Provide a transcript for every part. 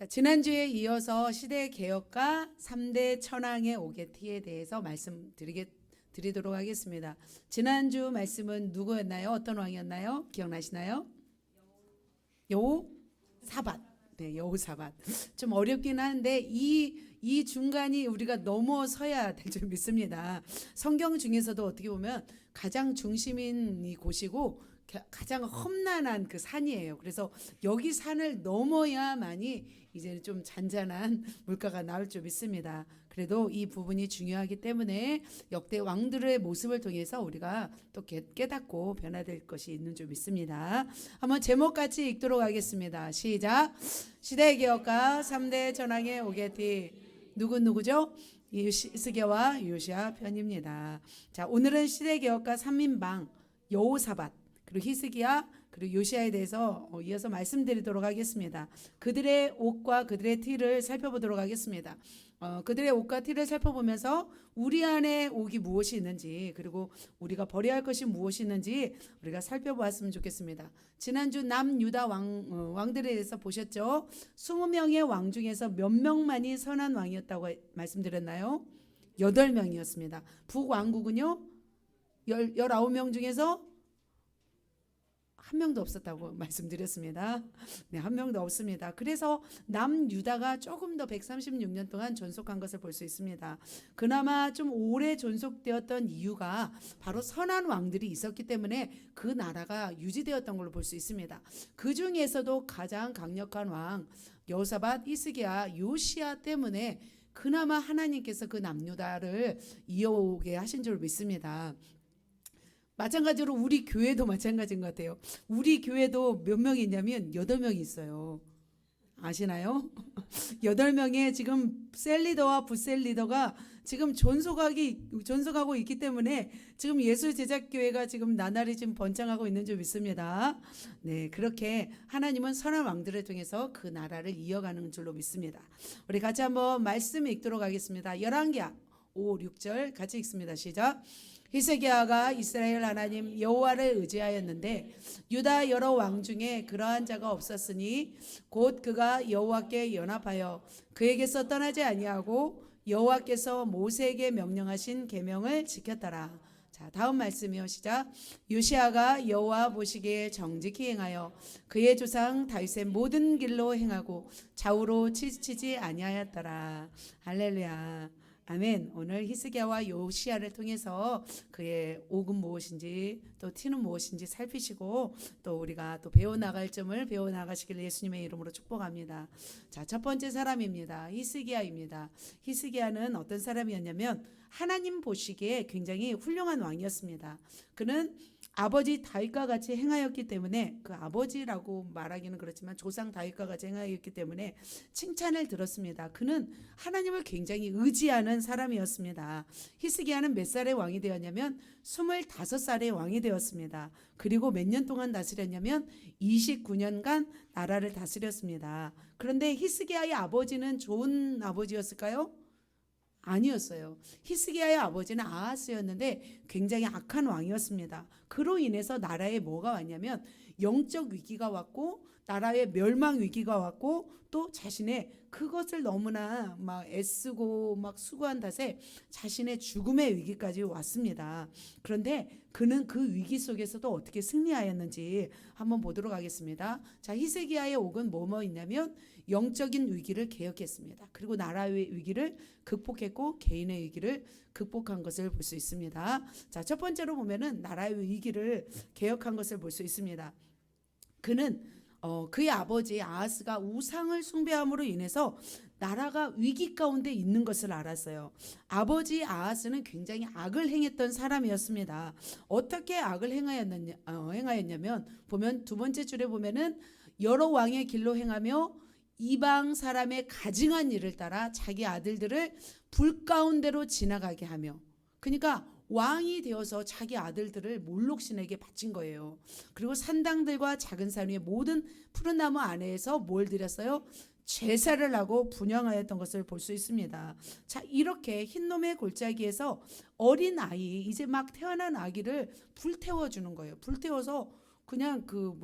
자, 지난주에 이어서 시대 개혁과 3대 천황의 오게티에 대해서 드리도록 하겠습니다. 지난주 말씀은 누구였나요? 어떤 왕이었나요? 기억나시나요? 여호사밧. 네, 여호사밧. 좀 어렵긴 한데 이 중간이 우리가 넘어서야 될 줄 믿습니다. 성경 중에서도 어떻게 보면 가장 중심인 이 곳이고 가장 험난한 그 산이에요. 그래서 여기 산을 넘어야만이 이제 좀 잔잔한 물가가 나올 줄 믿습니다. 그래도 이 부분이 중요하기 때문에 역대 왕들의 모습을 통해서 우리가 또 깨닫고 변화될 것이 있는 줄 믿습니다. 한번 제목같이 읽도록 하겠습니다. 시작. 시대개혁과 3대 전황의 오게티. 누구죠? 히스기야와 요시야 편입니다. 자, 오늘은 시대개혁과 3인방 여호사밧 그리고 히스기야 그리고 요시야에 대해서 이어서 말씀드리도록 하겠습니다. 그들의 옷과 그들의 티를 살펴보도록 하겠습니다. 그들의 옷과 티를 살펴보면서 우리 안에 옥이 무엇이 있는지 그리고 우리가 버려야 할 것이 무엇이 있는지 우리가 살펴보았으면 좋겠습니다. 지난주 남유다 왕들에 대해서 보셨죠? 20명의 왕 중에서 몇 명만이 선한 왕이었다고 말씀드렸나요? 8명이었습니다. 북왕국은요 19명 중에서 한 명도 없었다고 말씀드렸습니다. 네, 한 명도 없습니다. 그래서 남유다가 조금 더 136년 동안 존속한 것을 볼 수 있습니다. 그나마 좀 오래 존속되었던 이유가 바로 선한 왕들이 있었기 때문에 그 나라가 유지되었던 걸로 볼 수 있습니다. 그 중에서도 가장 강력한 왕 여호사밧, 히스기야, 요시야 때문에 그나마 하나님께서 그 남유다를 이어오게 하신 줄 믿습니다. 마찬가지로 우리 교회도 마찬가지인 것 같아요. 우리 교회도 몇 명이 있냐면 8명이 있어요. 아시나요? 8명의 지금 셀리더와 부셀리더가 지금 존속하고 있기 때문에 지금 예수제자교회가 지금 나날이 지금 번창하고 있는 줄 믿습니다. 네, 그렇게 하나님은 선한 왕들을 통해서 그 나라를 이어가는 줄로 믿습니다. 우리 같이 한번 말씀 읽도록 하겠습니다. 열왕기하 5, 6절 같이 읽습니다. 시작. 히스기야가 이스라엘 하나님 여호와를 의지하였는데 유다 여러 왕 중에 그러한 자가 없었으니 곧 그가 여호와께 연합하여 그에게서 떠나지 아니하고 여호와께서 모세에게 명령하신 계명을 지켰더라. 자, 다음 말씀이요. 시작. 요시야가 여호와 보시기에 정직히 행하여 그의 조상 다윗의 모든 길로 행하고 좌우로 치지 아니하였더라. 할렐루야. 아멘. 오늘 히스기야와 요시야를 통해서 그의 옥은 무엇인지 또 티는 무엇인지 살피시고 또 우리가 또 배워나갈 점을 배워나가시길 예수님의 이름으로 축복합니다. 자, 첫 번째 사람입니다. 히스기야입니다. 히스기야는 어떤 사람이었냐면 하나님 보시기에 굉장히 훌륭한 왕이었습니다. 그는 아버지 다윗과 같이 행하였기 때문에 그 아버지라고 말하기는 그렇지만 조상 다윗과 같이 행하였기 때문에 칭찬을 들었습니다. 그는 하나님을 굉장히 의지하는 사람이었습니다. 히스기야는 몇 살의 왕이 되었냐면 25살의 왕이 되었습니다. 그리고 몇 년 동안 다스렸냐면 29년간 나라를 다스렸습니다. 그런데 히스기야의 아버지는 좋은 아버지였을까요? 아니었어요. 히스기야의 아버지는 아하스였는데 굉장히 악한 왕이었습니다. 그로 인해서 나라에 뭐가 왔냐면 영적 위기가 왔고 나라의 멸망 위기가 왔고 또 자신의 그것을 너무나 막 애쓰고 막 수고한 탓에 자신의 죽음의 위기까지 왔습니다. 그런데 그는 그 위기 속에서도 어떻게 승리하였는지 한번 보도록 하겠습니다. 자, 히스기야의 옥은 뭐뭐 있냐면 영적인 위기를 개혁했습니다. 그리고 나라의 위기를 극복했고 개인의 위기를 극복한 것을 볼 수 있습니다. 자, 첫 번째로 보면은 나라의 위기를 개혁한 것을 볼 수 있습니다. 그는 그의 아버지 아하스가 우상을 숭배함으로 인해서 나라가 위기 가운데 있는 것을 알았어요. 아버지 아하스는 굉장히 악을 행했던 사람이었습니다. 어떻게 악을 행하였냐면 보면 두 번째 줄에 보면은 여러 왕의 길로 행하며 이방 사람의 가증한 일을 따라 자기 아들들을 불 가운데로 지나가게 하며, 그러니까 왕이 되어서 자기 아들들을 몰록신에게 바친 거예요. 그리고 산당들과 작은 산 위의 모든 푸른 나무 아래에서 뭘 드렸어요? 제사를 하고 분향하였던 것을 볼 수 있습니다. 자, 이렇게 흰놈의 골짜기에서 어린 아이, 이제 막 태어난 아기를 불태워 주는 거예요. 불태워서 그냥 그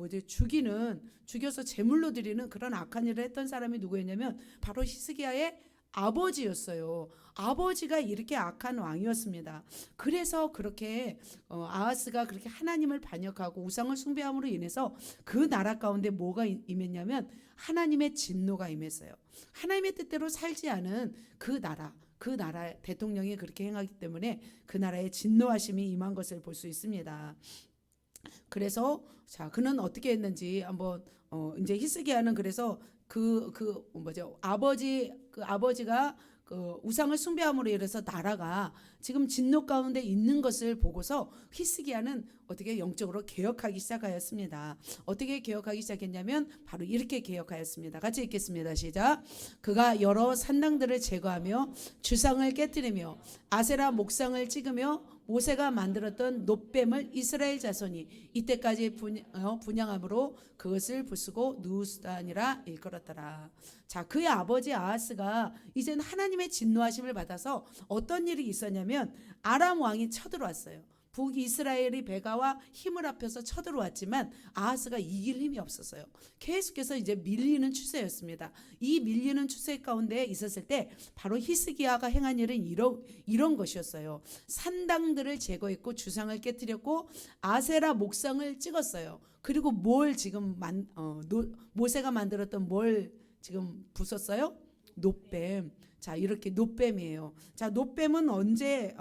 죽여서 제물로 드리는 그런 악한 일을 했던 사람이 누구였냐면 바로 히스기야의 아버지였어요. 아버지가 이렇게 악한 왕이었습니다. 그래서 그렇게 아하스가 그렇게 하나님을 반역하고 우상을 숭배함으로 인해서 그 나라 가운데 뭐가 임했냐면 하나님의 진노가 임했어요. 하나님의 뜻대로 살지 않은 그 나라 대통령이 그렇게 행하기 때문에 그 나라에 진노하심이 임한 것을 볼 수 있습니다. 그래서 자, 그는 어떻게 했는지 한번 이제 히스기야는 그래서 아버지가 그 우상을 숭배함으로 인해서 나라가 지금 진노 가운데 있는 것을 보고서 히스기야는 어떻게 영적으로 개혁하기 시작하였습니다. 어떻게 개혁하기 시작했냐면 바로 이렇게 개혁하였습니다. 같이 읽겠습니다. 시작. 그가 여러 산당들을 제거하며 주상을 깨뜨리며 아세라 목상을 찍으며 모세가 만들었던 놋뱀을 이스라엘 자손이 이때까지 분향함으로 그것을 부수고 누수단이라 일컬었더라. 자, 그의 아버지 아하스가 이제는 하나님의 진노하심을 받아서 어떤 일이 있었냐면 아람 왕이 쳐들어왔어요. 북이스라엘이 배가와 힘을 합해서 쳐들어왔지만 아하스가 이길 힘이 없었어요. 계속해서 이제 밀리는 추세였습니다. 이 밀리는 추세 가운데 있었을 때 바로 히스기야가 행한 일은 이런 것이었어요. 산당들을 제거했고 주상을 깨뜨렸고 아세라 목상을 찍었어요. 그리고 모세가 만들었던 뭘 지금 부쉈어요? 놋뱀. 자, 이렇게 놋뱀이에요. 자, 놋뱀은 언제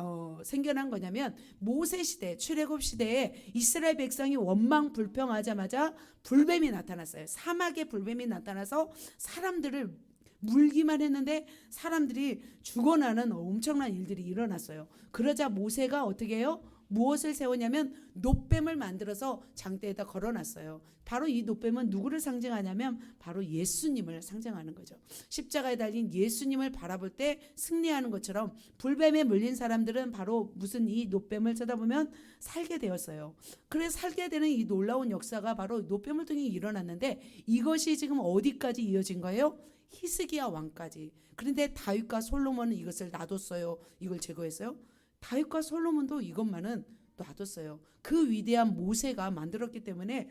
생겨난 거냐면 모세 시대, 출애굽 시대에 이스라엘 백성이 원망 불평하자마자 불뱀이 나타났어요. 사막에 불뱀이 나타나서 사람들을 물기만 했는데 사람들이 죽어나는 엄청난 일들이 일어났어요. 그러자 모세가 어떻게 해요? 무엇을 세우냐면 놋뱀을 만들어서 장대에다 걸어놨어요. 바로 이 놋뱀은 누구를 상징하냐면 바로 예수님을 상징하는 거죠. 십자가에 달린 예수님을 바라볼 때 승리하는 것처럼 불뱀에 물린 사람들은 바로 무슨 이 놋뱀을 쳐다보면 살게 되었어요. 그래서 살게 되는 이 놀라운 역사가 바로 놋뱀을 통해 일어났는데 이것이 지금 어디까지 이어진 거예요? 히스기야 왕까지. 그런데 다윗과 솔로몬은 이것을 놔뒀어요. 이걸 제거했어요. 다윗과 솔로몬도 이것만은 놔뒀어요. 그 위대한 모세가 만들었기 때문에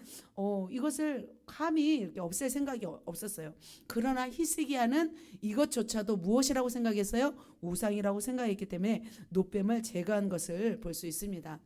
이것을 감히 이렇게 없앨 생각이 없었어요. 그러나 히스기야는 이것조차도 무엇이라고 생각했어요? 우상이라고 생각했기 때문에 놋뱀을 제거한 것을 볼 수 있습니다.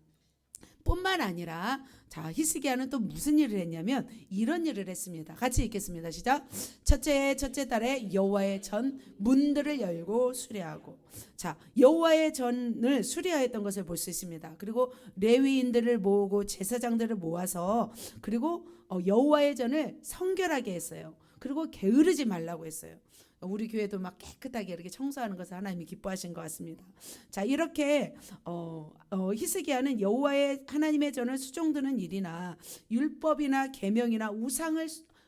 뿐만 아니라 자, 히스기야는 또 무슨 일을 했냐면 이런 일을 했습니다. 같이 읽겠습니다. 시작. 첫째 달에 여호와의 전 문들을 열고 수리하고. 자, 여호와의 전을 수리하였던 것을 볼 수 있습니다. 그리고 레위인들을 모으고 제사장들을 모아서 그리고 여호와의 전을 성결하게 했어요. 그리고 게으르지 말라고 했어요. 우리 교회도 막 깨끗하게 이렇게 청소하는 것을 하나님이 기뻐하신 것 같습니다. 자, 이렇게 히스기야는 여호와의 하나님의 전을 수종드는 일이나 율법이나 계명이나 우상을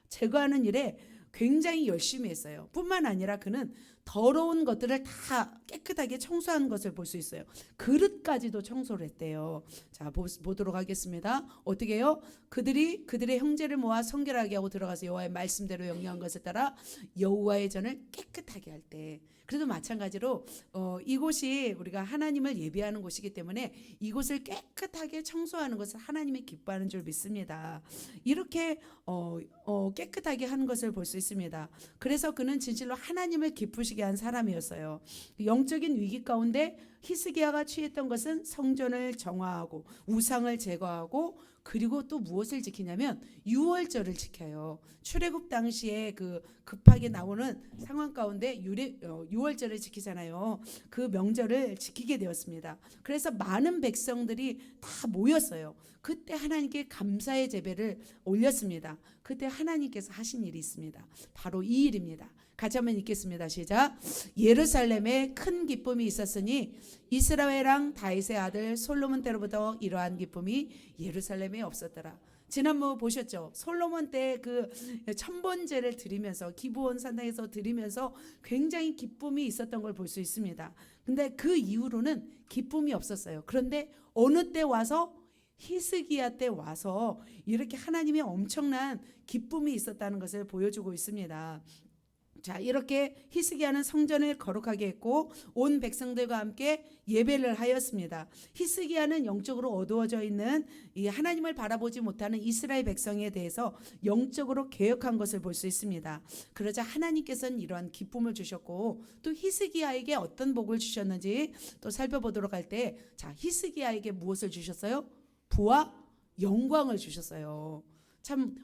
제거하는 일에 굉장히 열심히 했어요. 뿐만 아니라 그는 더러운 것들을 다 깨끗하게 청소하는 것을 볼 수 있어요. 그릇까지도 청소를 했대요. 자, 보도록 하겠습니다. 어떻게 해요? 그들의 형제를 모아 성결하게 하고 들어가서 여호와의 말씀대로 명령한 것에 따라 여호와의 전을 깨끗하게 할 때, 그래도 마찬가지로 이곳이 우리가 하나님을 예배하는 곳이기 때문에 이곳을 깨끗하게 청소하는 것을 하나님이 기뻐하는 줄 믿습니다. 이렇게 깨끗하게 하는 것을 볼 수 있습니다. 그래서 그는 진실로 하나님을 기쁘시게 한 사람이었어요. 영적인 위기 가운데 히스기야가 취했던 것은 성전을 정화하고 우상을 제거하고 그리고 또 무엇을 지키냐면 유월절을 지켜요. 출애굽 당시에 그 급하게 나오는 상황 가운데 유월절을 지키잖아요. 그 명절을 지키게 되었습니다. 그래서 많은 백성들이 다 모였어요. 그때 하나님께 감사의 제배를 올렸습니다. 그때 하나님께서 하신 일이 있습니다. 바로 이 일입니다. 같이 한번 읽겠습니다. 시작. 예루살렘에 큰 기쁨이 있었으니 이스라엘 왕 다윗의 아들 솔로몬 때로부터 이러한 기쁨이 예루살렘에 없었더라. 지난번 보셨죠? 솔로몬 때 그 천번제를 드리면서 기브온 산당에서 드리면서 굉장히 기쁨이 있었던 걸 볼 수 있습니다. 근데 그 이후로는 기쁨이 없었어요. 그런데 어느 때 와서 히스기야 때 와서 이렇게 하나님의 엄청난 기쁨이 있었다는 것을 보여주고 있습니다. 자, 이렇게 히스기야는 성전을 거룩하게 했고 온 백성들과 함께 예배를 하였습니다. 히스기야는 영적으로 어두워져 있는 이 하나님을 바라보지 못하는 이스라엘 백성에 대해서 영적으로 개혁한 것을 볼 수 있습니다. 그러자 하나님께서는 이러한 기쁨을 주셨고 또 히스기야에게 어떤 복을 주셨는지 또 살펴보도록 할 때, 자, 히스기야에게 무엇을 주셨어요? 부와 영광을 주셨어요. 참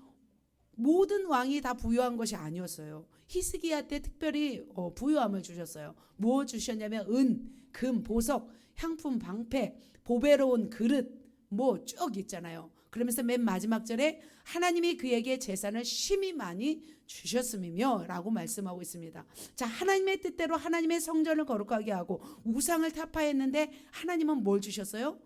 모든 왕이 다 부유한 것이 아니었어요. 히스기야 때 특별히 부유함을 주셨어요. 뭐 주셨냐면 은, 금, 보석, 향품, 방패, 보배로운 그릇 뭐 쭉 있잖아요. 그러면서 맨 마지막 절에 하나님이 그에게 재산을 심히 많이 주셨음이며 라고 말씀하고 있습니다. 자, 하나님의 뜻대로 하나님의 성전을 거룩하게 하고 우상을 타파했는데 하나님은 뭘 주셨어요?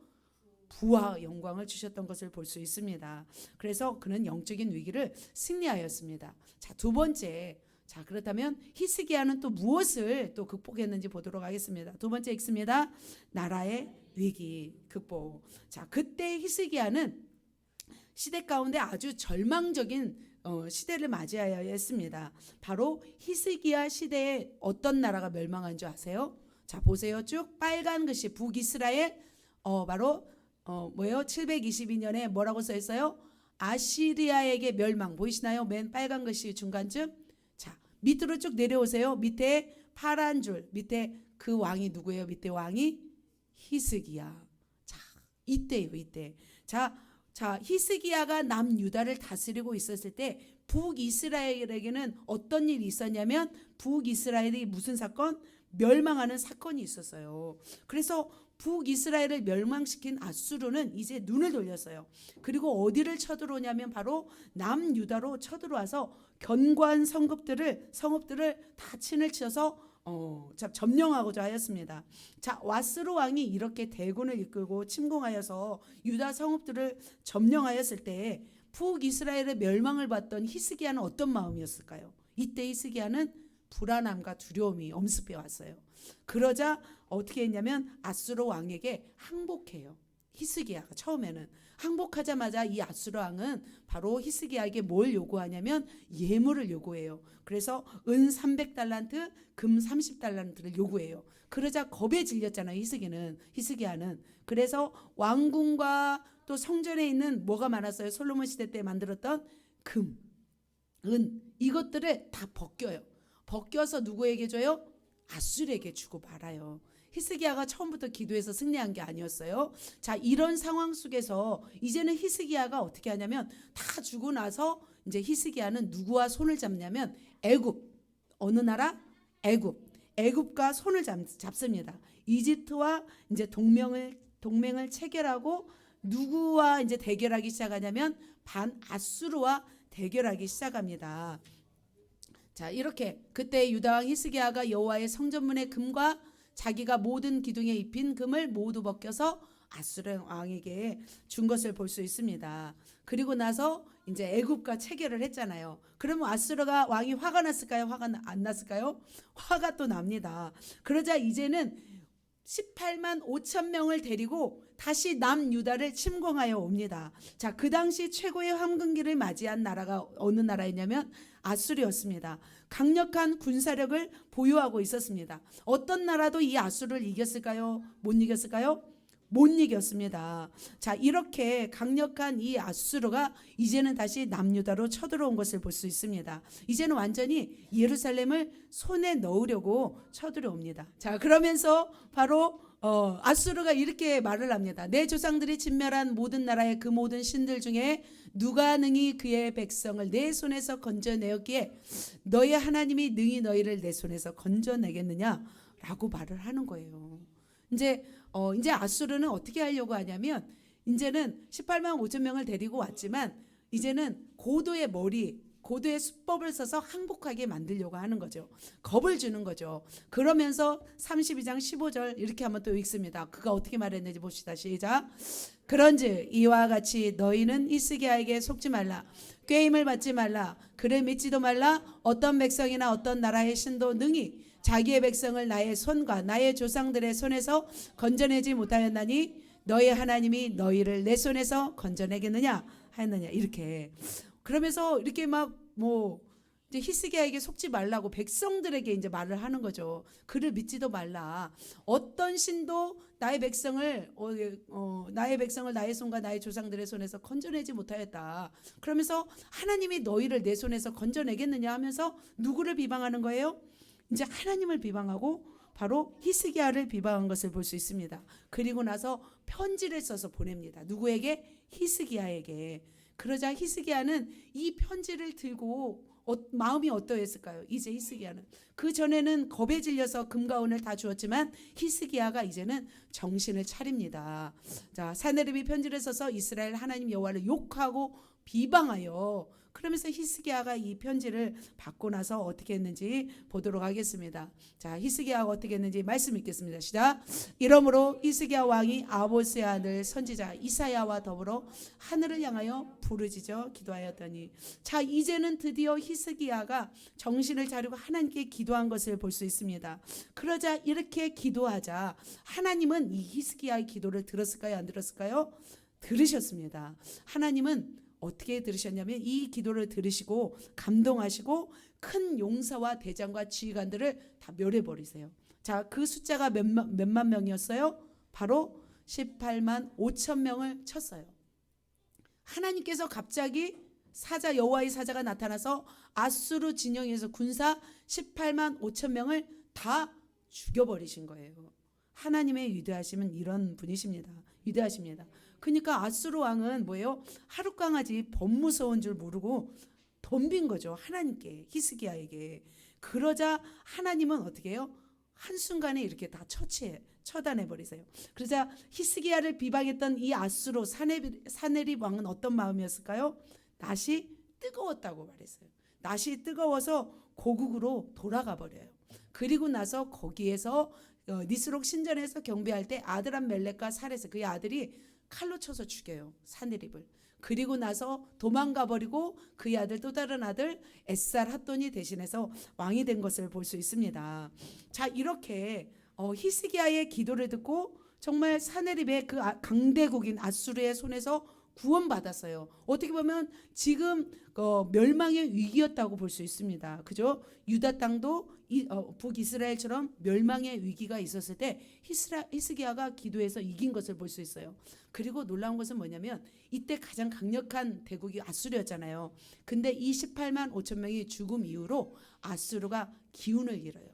부와 영광을 주셨던 것을 볼 수 있습니다. 그래서 그는 영적인 위기를 승리하였습니다. 자, 두 번째, 자, 그렇다면 히스기야는 또 무엇을 또 극복했는지 보도록 하겠습니다. 두 번째 읽습니다. 나라의 위기 극복. 자, 그때 히스기야는 시대 가운데 아주 절망적인 시대를 맞이하여 했습니다. 바로 히스기야 시대에 어떤 나라가 멸망한 줄 아세요? 자, 보세요. 쭉 빨간 글씨 북이스라엘 바로 뭐예요? 722년에 뭐라고 써 있어요? 아시리아에게 멸망. 보이시나요? 맨 빨간 글씨 중간쯤. 자, 밑으로 쭉 내려오세요. 밑에 파란 줄. 밑에 그 왕이 누구예요? 밑에 왕이 히스기야. 자, 이때요, 이때. 자, 히스기야가 남유다를 다스리고 있었을 때 북이스라엘에게는 어떤 일이 있었냐면 북이스라엘이 무슨 사건? 멸망하는 사건이 있었어요. 그래서 북이스라엘을 멸망시킨 아수르는 이제 눈을 돌렸어요. 그리고 어디를 쳐들어오냐면 바로 남유다로 쳐들어와서 견고한 성읍들을 다 친을 쳐서 점령하고자 하였습니다. 자, 와스루 왕이 이렇게 대군을 이끌고 침공하여서 유다 성읍들을 점령하였을 때 북이스라엘의 멸망을 봤던 히스기야는 어떤 마음이었을까요? 이때 히스기야는 불안함과 두려움이 엄습해 왔어요. 그러자 어떻게 했냐면 아수르 왕에게 항복해요. 히스기야가 처음에는 항복하자마자 이 아수르 왕은 바로 히스기야에게 뭘 요구하냐면 예물을 요구해요. 그래서 은 300달란트, 금 30달란트를 요구해요. 그러자 겁에 질렸잖아요. 히스기야는. 그래서 왕궁과 또 성전에 있는 뭐가 많았어요? 솔로몬 시대 때 만들었던 금, 은 이것들을 다 벗겨요. 벗겨서 누구에게 줘요? 아수르에게 주고 말아요. 히스기야가 처음부터 기도해서 승리한 게 아니었어요. 자, 이런 상황 속에서 이제는 히스기야가 어떻게 하냐면 다 주고 나서 이제 히스기야는 누구와 손을 잡냐면 애굽. 어느 나라? 애굽과 손을 잡습니다. 이집트와 이제 동맹을 체결하고 누구와 이제 대결하기 시작하냐면 반아수르와 대결하기 시작합니다. 자, 이렇게 그때 유다 왕 히스기야가 여호와의 성전문의 금과 자기가 모든 기둥에 입힌 금을 모두 벗겨서 아수르 왕에게 준 것을 볼 수 있습니다. 그리고 나서 이제 애굽과 체결을 했잖아요. 그러면 아수르가 왕이 화가 났을까요? 화가 안 났을까요? 화가 또 납니다. 그러자 이제는 18만 5천 명을 데리고 다시 남유다를 침공하여 옵니다. 자, 그 당시 최고의 황금기를 맞이한 나라가 어느 나라였냐면 아수르였습니다. 강력한 군사력을 보유하고 있었습니다. 어떤 나라도 이 아수르를 이겼을까요? 못 이겼을까요? 못 이겼습니다. 자, 이렇게 강력한 이 아수르가 이제는 다시 남유다로 쳐들어온 것을 볼 수 있습니다. 이제는 완전히 예루살렘을 손에 넣으려고 쳐들어옵니다. 자, 그러면서 바로 아수르가 이렇게 말을 합니다. 내 조상들이 진멸한 모든 나라의 그 모든 신들 중에 누가 능히 그의 백성을 내 손에서 건져내었기에 너의 하나님이 능히 너희를 내 손에서 건져내겠느냐라고 말을 하는 거예요. 이제 아수르는 어떻게 하려고 하냐면 이제는 18만 5천 명을 데리고 왔지만 이제는 고도의 수법을 써서 항복하게 만들려고 하는 거죠. 겁을 주는 거죠. 그러면서 32장 15절 이렇게 한번 또 읽습니다. 그가 어떻게 말했는지 봅시다. 시작. 그런즉 이와 같이 너희는 히스기야에게 속지 말라. 꾀임을 받지 말라. 그를 믿지도 말라. 어떤 백성이나 어떤 나라의 신도 능히 자기의 백성을 나의 손과 나의 조상들의 손에서 건져내지 못하였나니 너희 하나님이 너희를 내 손에서 건져내겠느냐 하였느냐 이렇게. 그러면서 이렇게 막 이제 히스기야에게 속지 말라고 백성들에게 이제 말을 하는 거죠. 그를 믿지도 말라. 어떤 신도 나의 백성을 나의 손과 나의 조상들의 손에서 건져내지 못하였다. 그러면서 하나님이 너희를 내 손에서 건져내겠느냐 하면서 누구를 비방하는 거예요? 이제 하나님을 비방하고 바로 히스기야를 비방한 것을 볼 수 있습니다. 그리고 나서 편지를 써서 보냅니다. 누구에게? 히스기야에게. 그러자 히스기야는 이 편지를 들고 마음이 어떠했을까요? 이제 히스기야는 그 전에는 겁에 질려서 금과 은을 다 주었지만 히스기야가 이제는 정신을 차립니다. 자, 사네립이 편지를 써서 이스라엘 하나님 여호와를 욕하고 비방하여, 그러면서 히스기야가 이 편지를 받고 나서 어떻게 했는지 보도록 하겠습니다. 자, 히스기야가 어떻게 했는지 말씀 읽겠습니다. 시작. 이러므로 히스기야 왕이 아모스의 아들 선지자 이사야와 더불어 하늘을 향하여 부르짖어 기도하였더니, 자, 이제는 드디어 히스기야가 정신을 차리고 하나님께 기도한 것을 볼 수 있습니다. 그러자 이렇게 기도하자 하나님은 이 히스기야의 기도를 들었을까요? 안 들었을까요? 들으셨습니다. 하나님은 어떻게 들으셨냐면 이 기도를 들으시고 감동하시고 큰 용사와 대장과 지휘관들을 다 멸해버리세요. 자, 그 숫자가 몇만 명이었어요? 바로 18만 5천 명을 쳤어요. 하나님께서 갑자기 여호와의 사자가 나타나서 아수르 진영에서 군사 18만 5천 명을 다 죽여버리신 거예요. 하나님의 위대하심은 이런 분이십니다. 위대하십니다. 그러니까 아수르 왕은 뭐예요? 하룻강아지 범무서운 줄 모르고 덤빈 거죠. 하나님께, 히스기야에게. 그러자 하나님은 어떻게 해요? 한순간에 이렇게 다 처단해 버리세요. 그러자 히스기야를 비방했던 이 아수르 사네립 왕은 어떤 마음이었을까요? 낯이 뜨거웠다고 말했어요. 낯이 뜨거워서 고국으로 돌아가 버려요. 그리고 나서 거기에서 니스록 신전에서 경배할 때 아드람 멜렉과 사레스, 그의 아들이 칼로 쳐서 죽여요. 사네립을. 그리고 나서 도망가 버리고 그의 아들, 또 다른 아들 에살 핫돈이 대신해서 왕이 된 것을 볼 수 있습니다. 자, 이렇게 히스기야의 기도를 듣고 정말 사네립의 그 강대국인 아수르의 손에서 구원받았어요. 어떻게 보면 지금 멸망의 위기였다고 볼 수 있습니다. 그죠? 유다 땅도 북이스라엘처럼 멸망의 위기가 있었을 때 히스기야가 기도해서 이긴 것을 볼 수 있어요. 그리고 놀라운 것은 뭐냐면 이때 가장 강력한 대국이 아수르였잖아요. 근데 이 18만 5천 명이 죽음 이후로 아수르가 기운을 잃어요.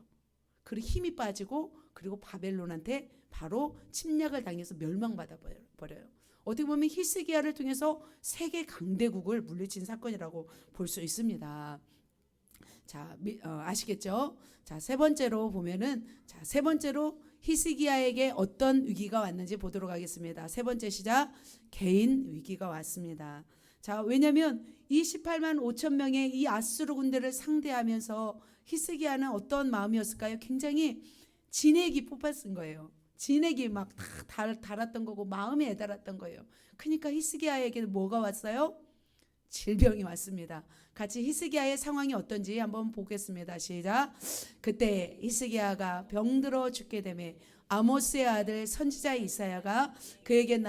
그리고 힘이 빠지고 그리고 바벨론한테 바로 침략을 당해서 멸망받아 버려요. 어떻게 보면 히스기야를 통해서 세계 강대국을 물리친 사건이라고 볼 수 있습니다. 자, 아시겠죠? 자, 세 번째로 히스기야에게 어떤 위기가 왔는지 보도록 하겠습니다. 세 번째 시작. 개인 위기가 왔습니다. 자, 왜냐하면 이 18만 5천 명의 이 아수르 군대를 상대하면서 히스기야는 어떤 마음이었을까요? 굉장히 진액이 뽑았은 거예요. 진액이 막 다 달았던 거고 마음이 애달았던 거예요. 그러니까 히스기야에게 뭐가 왔어요? 질병이 왔습니다. 같이 히스기야의 상황이 어떤지 한번 보겠습니다. 시작. 그때 히스기야가 병들어 죽게 되매 아모스의 아들 선지자 이사야가 그에게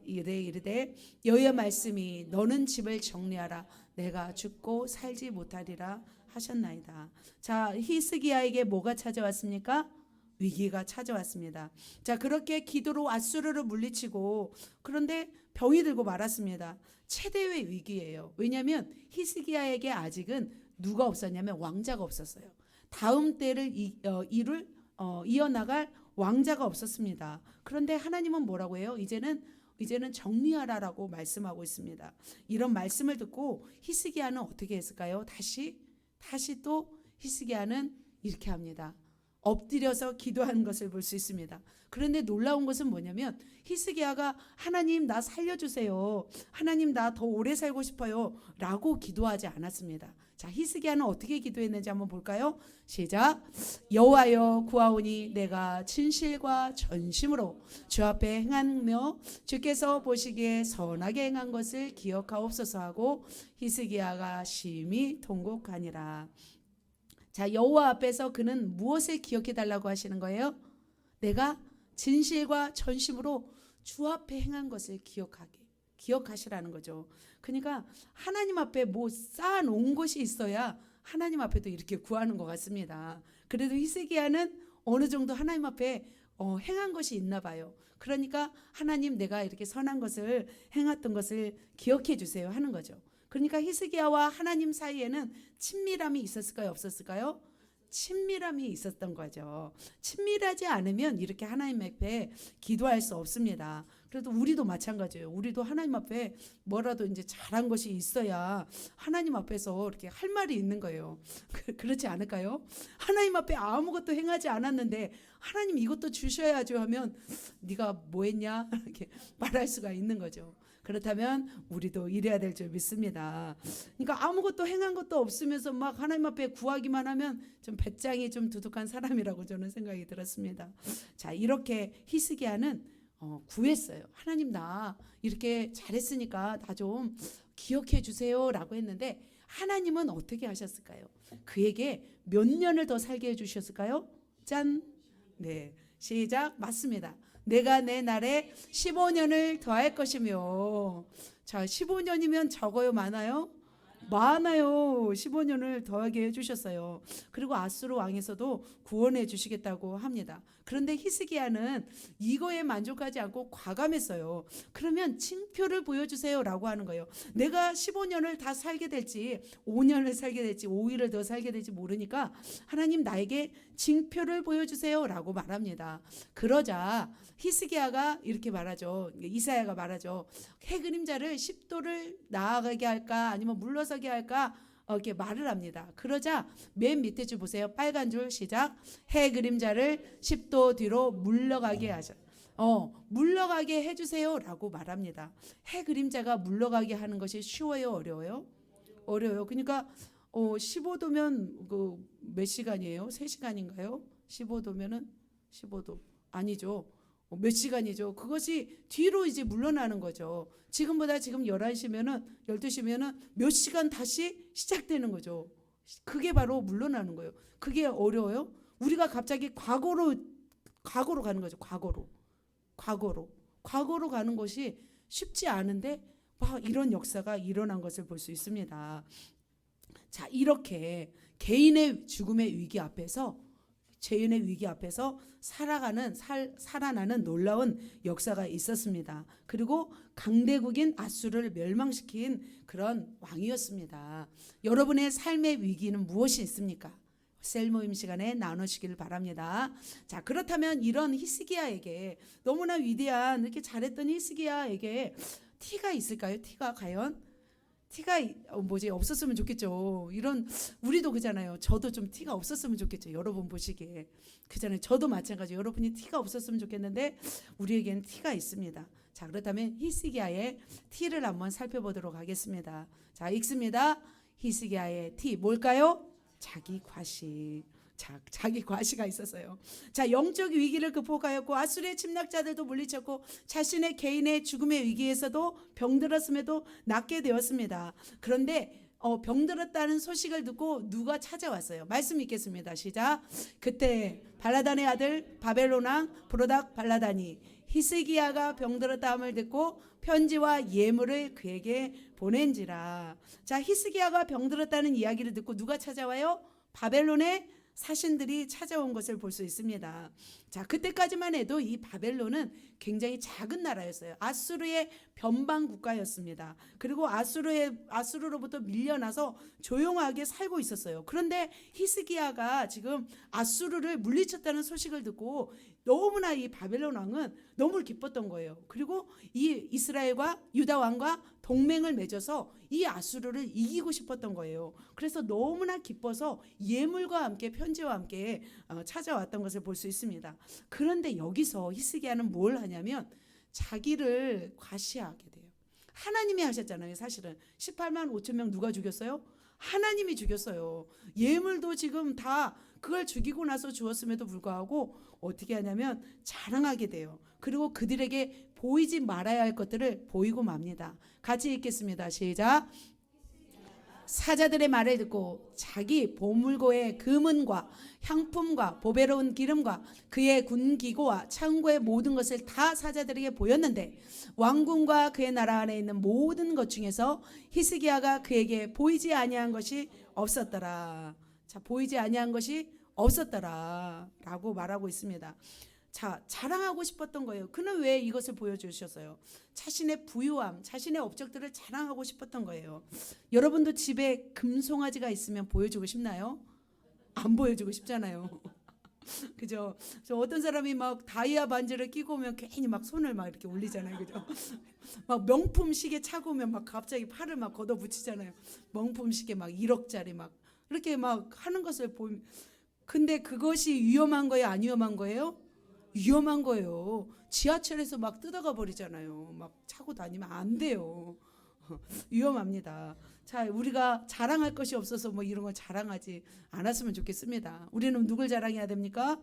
이르되 여호와의 말씀이 너는 집을 정리하라 내가 죽고 살지 못하리라 하셨나이다. 자, 히스기야에게 뭐가 찾아왔습니까? 위기가 찾아왔습니다. 자, 그렇게 기도로 아수르를 물리치고, 그런데 병이 들고 말았습니다. 최대의 위기예요. 왜냐하면 히스기야에게 아직은 누가 없었냐면 왕자가 없었어요. 다음 때를 이어나갈 왕자가 없었습니다. 그런데 하나님은 뭐라고 해요? 이제는 정리하라라고 말씀하고 있습니다. 이런 말씀을 듣고 히스기야는 어떻게 했을까요? 다시 또 히스기야는 이렇게 합니다. 엎드려서 기도한 것을 볼 수 있습니다. 그런데 놀라운 것은 뭐냐면 히스기야가 하나님 나 살려주세요. 하나님 나 더 오래 살고 싶어요. 라고 기도하지 않았습니다. 자, 히스기야는 어떻게 기도했는지 한번 볼까요? 시작. 여호와여 구하오니 내가 진실과 전심으로 주 앞에 행하며 주께서 보시기에 선하게 행한 것을 기억하옵소서 하고 히스기야가 심히 통곡하니라. 자, 여호와 앞에서 그는 무엇을 기억해 달라고 하시는 거예요? 내가 진실과 전심으로 주 앞에 행한 것을 기억하시라는 거죠. 그러니까 하나님 앞에 뭐 쌓아놓은 것이 있어야 하나님 앞에도 이렇게 구하는 것 같습니다. 그래도 히스기야는 어느 정도 하나님 앞에 행한 것이 있나 봐요. 그러니까 하나님, 내가 이렇게 선한 것을 행했던 것을 기억해 주세요 하는 거죠. 그러니까 히스기야와 하나님 사이에는 친밀함이 있었을까요, 없었을까요? 친밀함이 있었던 거죠. 친밀하지 않으면 이렇게 하나님 앞에 기도할 수 없습니다. 그래도 우리도 마찬가지예요. 우리도 하나님 앞에 뭐라도 이제 잘한 것이 있어야 하나님 앞에서 이렇게 할 말이 있는 거예요. 그렇지 않을까요? 하나님 앞에 아무것도 행하지 않았는데 하나님 이것도 주셔야죠 하면 네가 뭐 했냐? 이렇게 말할 수가 있는 거죠. 그렇다면 우리도 이래야 될 줄 믿습니다. 그러니까 아무것도 행한 것도 없으면서 막 하나님 앞에 구하기만 하면 좀 배짱이 좀 두둑한 사람이라고 저는 생각이 들었습니다. 자, 이렇게 히스기야는 구했어요. 하나님, 나 이렇게 잘했으니까 나 좀 기억해 주세요라고 했는데 하나님은 어떻게 하셨을까요? 그에게 몇 년을 더 살게 해주셨을까요? 짠. 네, 시작. 맞습니다. 내가 내 날에 15년을 더할 것이며. 자, 15년이면 적어요, 많아요? 많아요. 15년을 더하게 해주셨어요. 그리고 아수르 왕에서도 구원해 주시겠다고 합니다. 그런데 히스기야는 이거에 만족하지 않고 과감했어요. 그러면 징표를 보여주세요라고 하는 거예요. 내가 15년을 다 살게 될지 5년을 살게 될지 5일을 더 살게 될지 모르니까 하나님, 나에게 징표를 보여주세요라고 말합니다. 그러자 히스기야가 이렇게 말하죠. 이사야가 말하죠. 해 그림자를 10도를 나아가게 할까 아니면 물러서게 할까 이렇게 말을 합니다. 그러자 맨 밑에 줄 보세요. 빨간 줄 시작. 해 그림자를 10도 뒤로 물러가게 하죠. 물러가게 해주세요라고 말합니다. 해 그림자가 물러가게 하는 것이 쉬워요, 어려워요? 어려워요. 그러니까 15도면 그 몇 시간이에요? 3시간인가요? 15도면은 15도 아니죠. 몇 시간이죠. 그것이 뒤로 이제 물러나는 거죠. 지금보다 지금 11시면은 12시면은 몇 시간 다시 시작되는 거죠. 그게 바로 물러나는 거예요. 그게 어려워요? 우리가 갑자기 과거로 가는 거죠. 과거로 가는 것이 쉽지 않은데 막 이런 역사가 일어난 것을 볼 수 있습니다. 자, 이렇게 개인의 죽음의 위기 앞에서, 죄인의 위기 앞에서 살아나는 놀라운 역사가 있었습니다. 그리고 강대국인 아수르를 멸망시킨 그런 왕이었습니다. 여러분의 삶의 위기는 무엇이 있습니까? 셀 모임 시간에 나누시길 바랍니다. 자, 그렇다면 이런 히스기야에게, 너무나 위대한 이렇게 잘했던 히스기야에게 티가 있을까요? 티가 과연? 티가 없었으면 좋겠죠. 이런, 우리도 그잖아요. 저도 좀 티가 없었으면 좋겠죠. 여러분 보시기에 그잖아요. 저도 마찬가지. 여러분이 티가 없었으면 좋겠는데 우리에겐 티가 있습니다. 자, 그렇다면 히스기야의 티를 한번 살펴보도록 하겠습니다. 자, 읽습니다. 히스기야의 티 뭘까요? 자기 과시. 자기 과시가 있었어요. 자, 영적 위기를 극복하였고 아수르의 침략자들도 물리쳤고 자신의 개인의 죽음의 위기에서도 병들었음에도 낫게 되었습니다. 그런데 병들었다는 소식을 듣고 누가 찾아왔어요? 말씀 읽겠습니다. 시작. 그때 발라단의 아들 바벨론 왕 브로닥 발라단이 히스기야가 병들었다함을 듣고 편지와 예물을 그에게 보낸지라. 자, 히스기야가 병들었다는 이야기를 듣고 누가 찾아와요? 바벨론의 사신들이 찾아온 것을 볼 수 있습니다. 자, 그때까지만 해도 이 바벨론은 굉장히 작은 나라였어요. 아수르의 변방 국가였습니다. 그리고 아수르로부터 밀려나서 조용하게 살고 있었어요. 그런데 히스기야가 지금 아수르를 물리쳤다는 소식을 듣고 너무나 이 바벨론 왕은 너무 기뻤던 거예요. 그리고 이 이스라엘과 유다 왕과 동맹을 맺어서 이 아수르를 이기고 싶었던 거예요. 그래서 너무나 기뻐서 예물과 함께 편지와 함께 찾아왔던 것을 볼 수 있습니다. 그런데 여기서 히스기야는 뭘 하냐면 자기를 과시하게 돼요. 하나님이 하셨잖아요. 사실은 18만 5천 명 누가 죽였어요? 하나님이 죽였어요. 예물도 지금 다 그걸 죽이고 나서 주었음에도 불구하고 어떻게 하냐면 자랑하게 돼요. 그리고 그들에게 보이지 말아야 할 것들을 보이고 맙니다. 같이 읽겠습니다. 시작. 사자들의 말을 듣고 자기 보물고의 금은과 향품과 보배로운 기름과 그의 군기고와 창고의 모든 것을 다 사자들에게 보였는데 왕궁과 그의 나라 안에 있는 모든 것 중에서 히스기야가 그에게 보이지 아니한 것이 없었더라. 자, 보이지 아니한 것이 없었더라라고 말하고 있습니다. 자, 자랑하고 싶었던 거예요. 그는 왜 이것을 보여주셨어요? 자신의 부유함, 자신의 업적들을 자랑하고 싶었던 거예요. 여러분도 집에 금송아지가 있으면 보여주고 싶나요? 안 보여주고 싶잖아요. 그죠? 저 어떤 사람이 막 다이아 반지를 끼고 오면 괜히 막 손을 막 이렇게 올리잖아요. 그죠? 막 명품 시계 차고 오면 막 갑자기 팔을 막 걷어 붙이잖아요. 명품 시계 막 1억짜리 막 이렇게 막 하는 것을 보면, 근데 그것이 위험한 거예요? 안 위험한 거예요? 위험한 거예요. 지하철에서 막 뜯어가 버리잖아요. 막 차고 다니면 안 돼요. 위험합니다. 자, 우리가 자랑할 것이 없어서 뭐 이런 거 자랑하지 않았으면 좋겠습니다. 우리는 누굴 자랑해야 됩니까?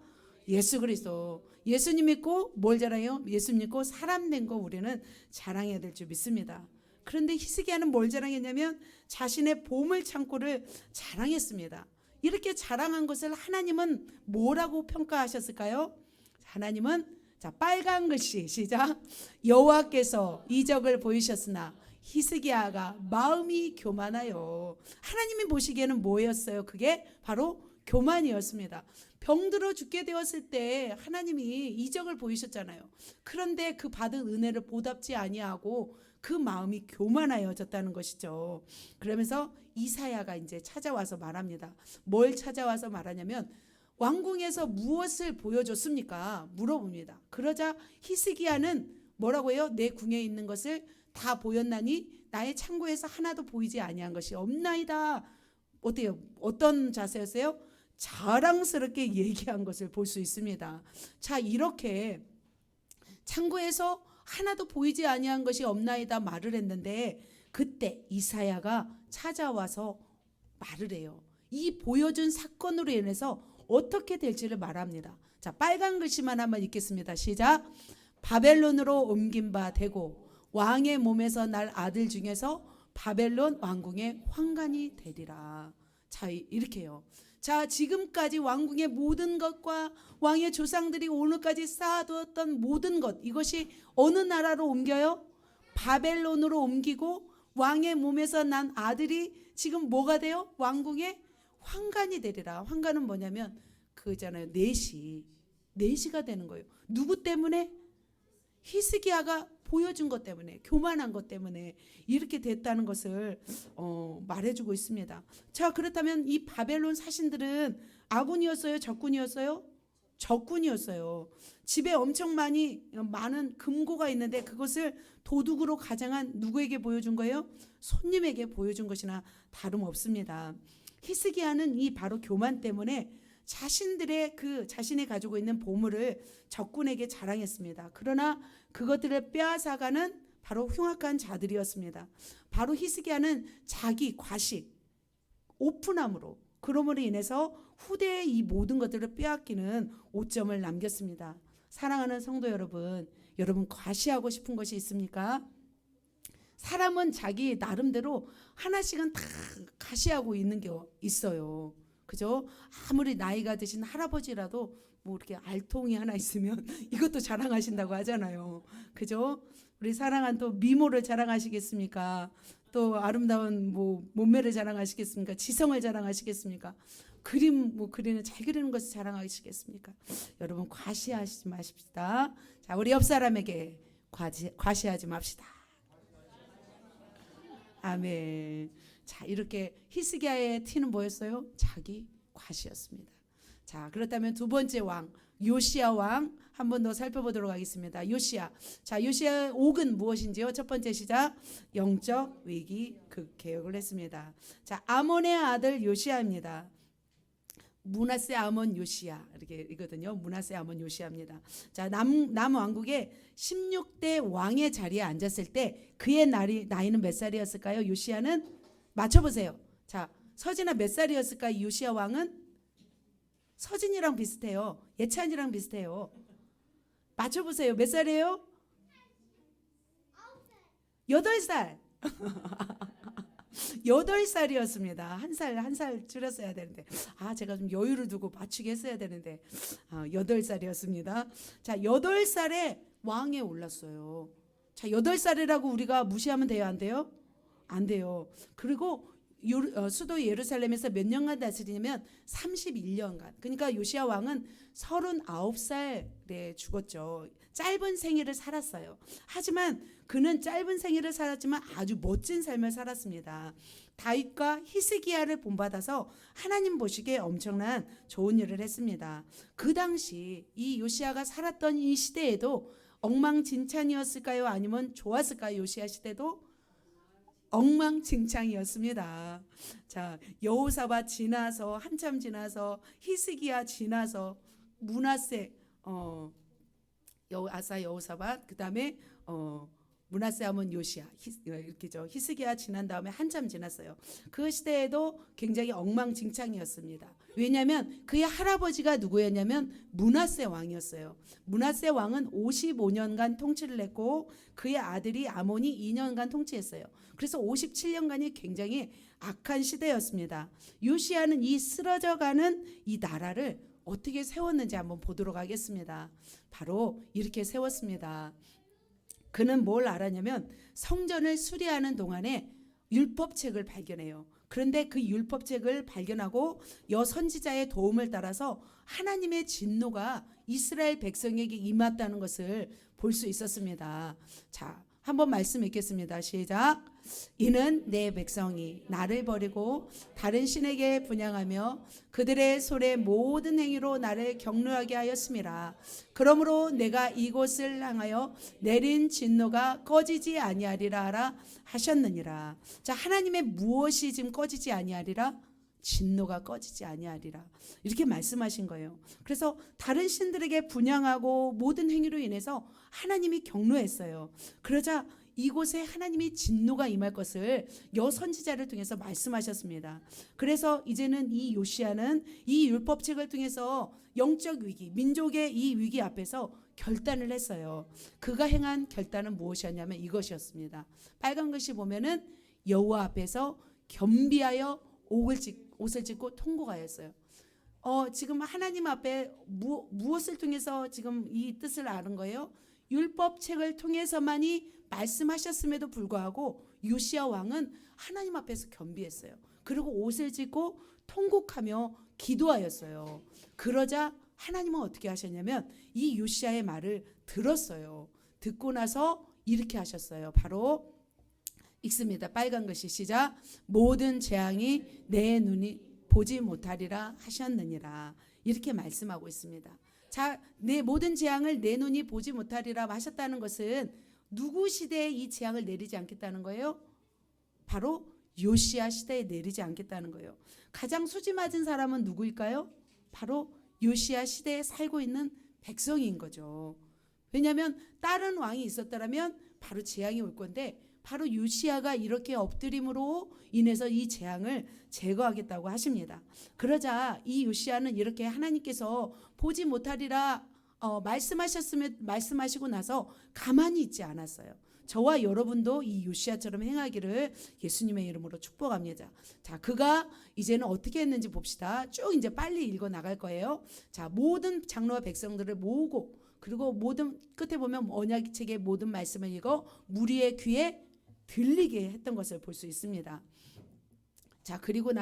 예수 그리스도. 예수님 믿고 뭘 자랑해요? 예수 믿고 사람 된 거 우리는 자랑해야 될 줄 믿습니다. 그런데 히스기야는 뭘 자랑했냐면 자신의 보물 창고를 자랑했습니다. 이렇게 자랑한 것을 하나님은 뭐라고 평가하셨을까요? 하나님은, 자, 빨간 글씨 시작. 여호와께서 이적을 보이셨으나 히스기야가 마음이 교만하여. 하나님이 보시기에는 뭐였어요? 그게 바로 교만이었습니다. 병들어 죽게 되었을 때 하나님이 이적을 보이셨잖아요. 그런데 그 받은 은혜를 보답지 아니하고 그 마음이 교만하여졌다는 것이죠. 그러면서 이사야가 이제 찾아와서 말합니다. 뭘 찾아와서 말하냐면 왕궁에서 무엇을 보여줬습니까? 물어봅니다. 그러자 히스기야는 뭐라고 해요? 내 궁에 있는 것을 다 보였나니 나의 창고에서 하나도 보이지 아니한 것이 없나이다. 어때요? 어떤 자세였어요? 자랑스럽게 얘기한 것을 볼 수 있습니다. 자, 이렇게 창고에서 하나도 보이지 아니한 것이 없나이다 말을 했는데 그때 이사야가 찾아와서 말을 해요. 이 보여준 사건으로 인해서 어떻게 될지를 말합니다. 자, 빨간 글씨만 한번 읽겠습니다. 시작. 바벨론으로 옮긴 바 되고 왕의 몸에서 날 아들 중에서 바벨론 왕궁의 환관이 되리라. 자, 이렇게요. 자, 지금까지 왕궁의 모든 것과 왕의 조상들이 오늘까지 쌓아두었던 모든 것, 이것이 어느 나라로 옮겨요? 바벨론으로 옮기고 왕의 몸에서 난 아들이 지금 뭐가 돼요? 왕궁의 환관이 되리라. 환관은 뭐냐면 그잖아요. 내시가 되는 거예요. 누구 때문에? 히스기야가 보여준 것 때문에, 교만한 것 때문에 이렇게 됐다는 것을 말해주고 있습니다. 자, 그렇다면 이 바벨론 사신들은 아군이었어요? 적군이었어요? 적군이었어요. 집에 엄청 많은 금고가 있는데 그것을 도둑으로 가장한 누구에게 보여준 거예요? 손님에게 보여준 것이나 다름없습니다. 히스기야는 이 바로 교만 때문에 자신이 가지고 있는 보물을 적군에게 자랑했습니다. 그러나 그것들을 빼앗아가는 바로 흉악한 자들이었습니다. 바로 히스기야는 자기 과식, 오픈함으로, 그러므로 인해서 후대에 이 모든 것들을 빼앗기는 오점을 남겼습니다. 사랑하는 성도 여러분, 여러분 과시하고 싶은 것이 있습니까? 사람은 자기 나름대로 하나씩은 다 과시하고 있는 게 있어요. 그죠? 아무리 나이가 드신 할아버지라도 뭐 이렇게 알통이 하나 있으면 이것도 자랑하신다고 하잖아요. 그죠? 우리 사랑한 또 미모를 자랑하시겠습니까? 또 아름다운 뭐 몸매를 자랑하시겠습니까? 지성을 자랑하시겠습니까? 그림 뭐 그리는 잘 그리는 것을 자랑하시겠습니까? 여러분 과시하지 마십시다. 자, 우리 옆 사람에게 과시하지 맙시다. 아멘. 자, 이렇게 히스기야의 티는 뭐였어요? 자기 과시였습니다. 자, 그렇다면 두 번째 왕 요시야 왕 한 번 더 살펴보도록 하겠습니다. 요시야. 자, 요시야의 옥은 무엇인지요? 첫 번째 시작. 영적 위기 개혁을 했습니다. 자, 아몬의 아들 요시야입니다. 므낫세 아몬 요시야 이렇게 이거든요. 므낫세 아몬 요시야입니다. 자, 남왕국의 16대 왕의 자리에 앉았을 때 그의 나이는 몇 살이었을까요? 요시야는 맞춰보세요. 자, 서진아 몇 살이었을까요? 요시야 왕은 서진이랑 비슷해요. 예찬이랑 비슷해요. 맞춰보세요. 몇 살이에요? 8살. 8살이었습니다. 한 살 줄였어야 되는데, 제가 좀 여유를 두고 맞추게 했어야 되는데, 8살이었습니다. 자, 8살에 왕에 올랐어요. 자, 8살이라고 우리가 무시하면 돼요, 안 돼요? 안 돼요. 그리고 수도 예루살렘에서 몇 년간 다스리냐면 31년간. 그러니까 요시야 왕은 39살에 죽었죠. 짧은 생애를 살았어요. 하지만 그는 짧은 생애를 살았지만 아주 멋진 삶을 살았습니다. 다윗과 히스기야를 본받아서 하나님 보시기에 엄청난 좋은 일을 했습니다. 그 당시 이 요시야가 살았던 이 시대에도 엉망진창이었을까요? 아니면 좋았을까요? 요시야 시대도 엉망진창이었습니다. 자, 여호사밧 지나서 한참 지나서 히스기야 지나서 므낫세 여호사밧 그다음에 므낫세 하면 요시야 이렇게죠. 히스기야 지난 다음에 한참 지났어요. 그 시대에도 굉장히 엉망진창이었습니다. 왜냐하면 그의 할아버지가 누구였냐면 므낫세 왕이었어요. 므낫세 왕은 55년간 통치를 했고 그의 아들이 아몬이 2년간 통치했어요. 그래서 57년간이 굉장히 악한 시대였습니다. 요시야는 이 쓰러져가는 이 나라를 어떻게 세웠는지 한번 보도록 하겠습니다. 바로 이렇게 세웠습니다. 그는 뭘 알았냐면 성전을 수리하는 동안에 율법책을 발견해요. 그런데 그 율법책을 발견하고 여선지자의 도움을 따라서 하나님의 진노가 이스라엘 백성에게 임했다는 것을 볼 수 있었습니다. 자, 한번 말씀 읽겠습니다. 시작. 이는 내 백성이 나를 버리고 다른 신에게 분향하며 그들의 손의 모든 행위로 나를 경노하게 하였음이라. 그러므로 내가 이곳을 향하여 내린 진노가 꺼지지 아니하리라 하라 하셨느니라. 자, 하나님의 무엇이 지금 꺼지지 아니하리라? 진노가 꺼지지 아니하리라. 이렇게 말씀하신 거예요. 그래서 다른 신들에게 분향하고 모든 행위로 인해서 하나님이 경노했어요. 그러자 이곳에 하나님이 진노가 임할 것을 여선지자를 통해서 말씀하셨습니다. 그래서 이제는 이 요시야는 이 율법책을 통해서 영적 위기, 민족의 이 위기 앞에서 결단을 했어요. 그가 행한 결단은 무엇이었냐면 이것이었습니다. 빨간 글씨 보면은 여호와 앞에서 겸비하여 옷을 찢고 통곡하였어요. 지금 하나님 앞에 무엇을 통해서 지금 이 뜻을 아는 거예요? 율법책을 통해서만이 말씀하셨음에도 불구하고 요시야 왕은 하나님 앞에서 겸비했어요. 그리고 옷을 찢고 통곡하며 기도하였어요. 그러자 하나님은 어떻게 하셨냐면 이 요시야의 말을 들었어요. 듣고 나서 이렇게 하셨어요. 바로 읽습니다. 빨간 글씨 시작. 모든 재앙이 내 눈이 보지 못하리라 하셨느니라. 이렇게 말씀하고 있습니다. 자, 내 모든 재앙을 내 눈이 보지 못하리라 하셨다는 것은 누구 시대에 이 재앙을 내리지 않겠다는 거예요? 바로 요시야 시대에 내리지 않겠다는 거예요. 가장 수지 맞은 사람은 누구일까요? 바로 요시야 시대에 살고 있는 백성인 거죠. 왜냐하면 다른 왕이 있었다면 바로 재앙이 올 건데 바로 요시야가 이렇게 엎드림으로 인해서 이 재앙을 제거하겠다고 하십니다. 그러자 이 요시야는 이렇게 하나님께서 보지 못하리라 말씀하시고 나서 가만히 있지 않았어요. 저와 여러분도 이 요시야처럼 행하기를 예수님의 이름으로 축복합니다. 자, 그가 이제는 어떻게 했는지 봅시다. 쭉 이제 빨리 읽어 나갈 거예요. 자, 모든 장로와 백성들을 모으고 그리고 모든 끝에 보면 언약책의 모든 말씀을 읽어 무리의 귀에 들리게 했던 것을 볼 수 있습니다. 자, 그리고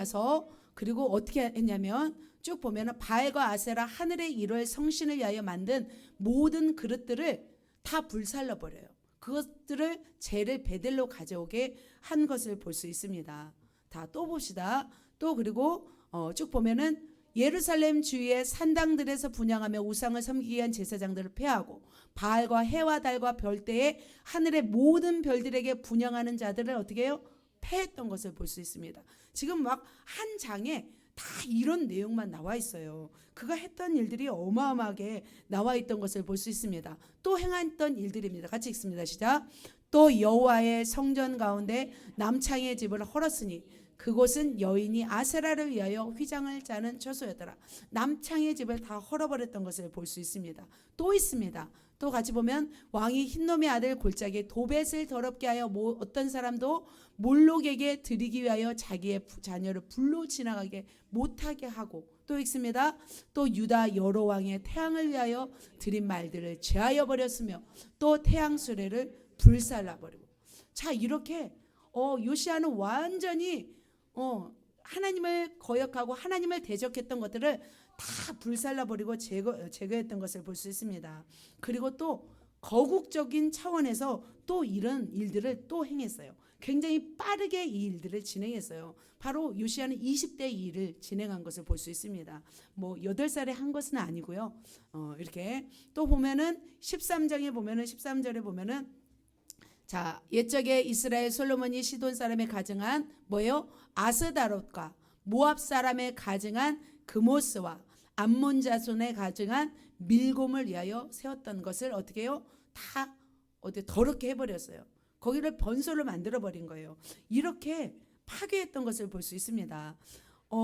어떻게 했냐면 쭉 보면은 바알과 아세라 하늘의 일월 성신을 위하여 만든 모든 그릇들을 다 불살라 버려요. 그것들을 재를 베델로 가져오게 한 것을 볼 수 있습니다. 다 또 봅시다. 또 그리고 쭉 보면은 예루살렘 주위의 산당들에서 분향하며 우상을 섬기기 위한 제사장들을 폐하고 바알과 해와 달과 별대에 하늘의 모든 별들에게 분향하는 자들을 어떻게 해요? 패했던 것을 볼 수 있습니다. 지금 막 한 장에 다 이런 내용만 나와 있어요. 그가 했던 일들이 어마어마하게 나와 있던 것을 볼 수 있습니다. 또 행했던 일들입니다. 같이 읽습니다. 시작. 또 여호와의 성전 가운데 남창의 집을 헐었으니 그곳은 여인이 아세라를 위하여 휘장을 짜는 처소였더라. 남창의 집을 다 헐어버렸던 것을 볼 수 있습니다. 또 있습니다. 또 같이 보면 왕이 흰놈의 아들 골짜기에 도벳을 더럽게 하여 어떤 사람도 몰록에게 드리기 위하여 자기의 자녀를 불로 지나가게 못하게 하고, 또 있습니다. 또 유다 여러 왕의 태양을 위하여 드린 말들을 제하여 버렸으며 또 태양 수레를 불살라 버리고. 자, 이렇게 요시아는 완전히 하나님을 거역하고 하나님을 대적했던 것들을 다 불살라 버리고 제거했던 것을 볼 수 있습니다. 그리고 또 거국적인 차원에서 또 이런 일들을 또 행했어요. 굉장히 빠르게 이 일들을 진행했어요. 바로 요시아는 20대 이 일을 진행한 것을 볼 수 있습니다. 뭐 8살에 한 것은 아니고요. 이렇게 또 보면은 13절에 보면은 자, 옛적에 이스라엘 솔로몬이 시돈 사람에 가증한 뭐예요? 아스다롯과 모압 사람에 가증한 그모스와 암몬 자손에 가증한 밀곰을 위하여 세웠던 것을 어떻게 해요? 다 더럽게 해버렸어요. 거기를 번소를 만들어 버린 거예요. 이렇게 파괴했던 것을 볼 수 있습니다.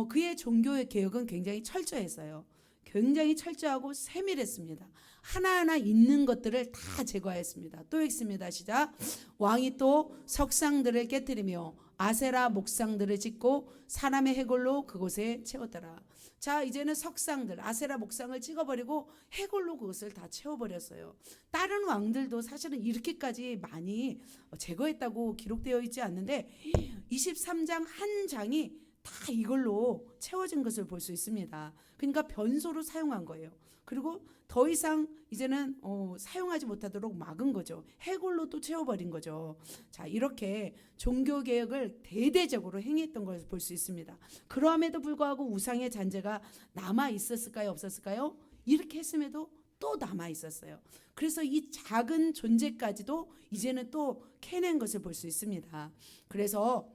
그의 종교의 개혁은 굉장히 철저했어요. 굉장히 철저하고 세밀했습니다. 하나하나 있는 것들을 다 제거했습니다. 또 읽습니다. 시작. 왕이 또 석상들을 깨뜨리며 아세라 목상들을 짓고 사람의 해골로 그곳에 채웠더라. 자, 이제는 석상들, 아세라 목상을 찍어버리고 해골로 그것을 다 채워버렸어요. 다른 왕들도 사실은 이렇게까지 많이 제거했다고 기록되어 있지 않는데 23장 한 장이 다 이걸로 채워진 것을 볼 수 있습니다. 그러니까 변소로 사용한 거예요. 그리고 더 이상 이제는 사용하지 못하도록 막은 거죠. 해골로 또 채워버린 거죠. 자, 이렇게 종교개혁을 대대적으로 행했던 것을 볼 수 있습니다. 그럼에도 불구하고 우상의 잔재가 남아 있었을까요? 없었을까요? 이렇게 했음에도 또 남아 있었어요. 그래서 이 작은 존재까지도 이제는 또 캐낸 것을 볼 수 있습니다. 그래서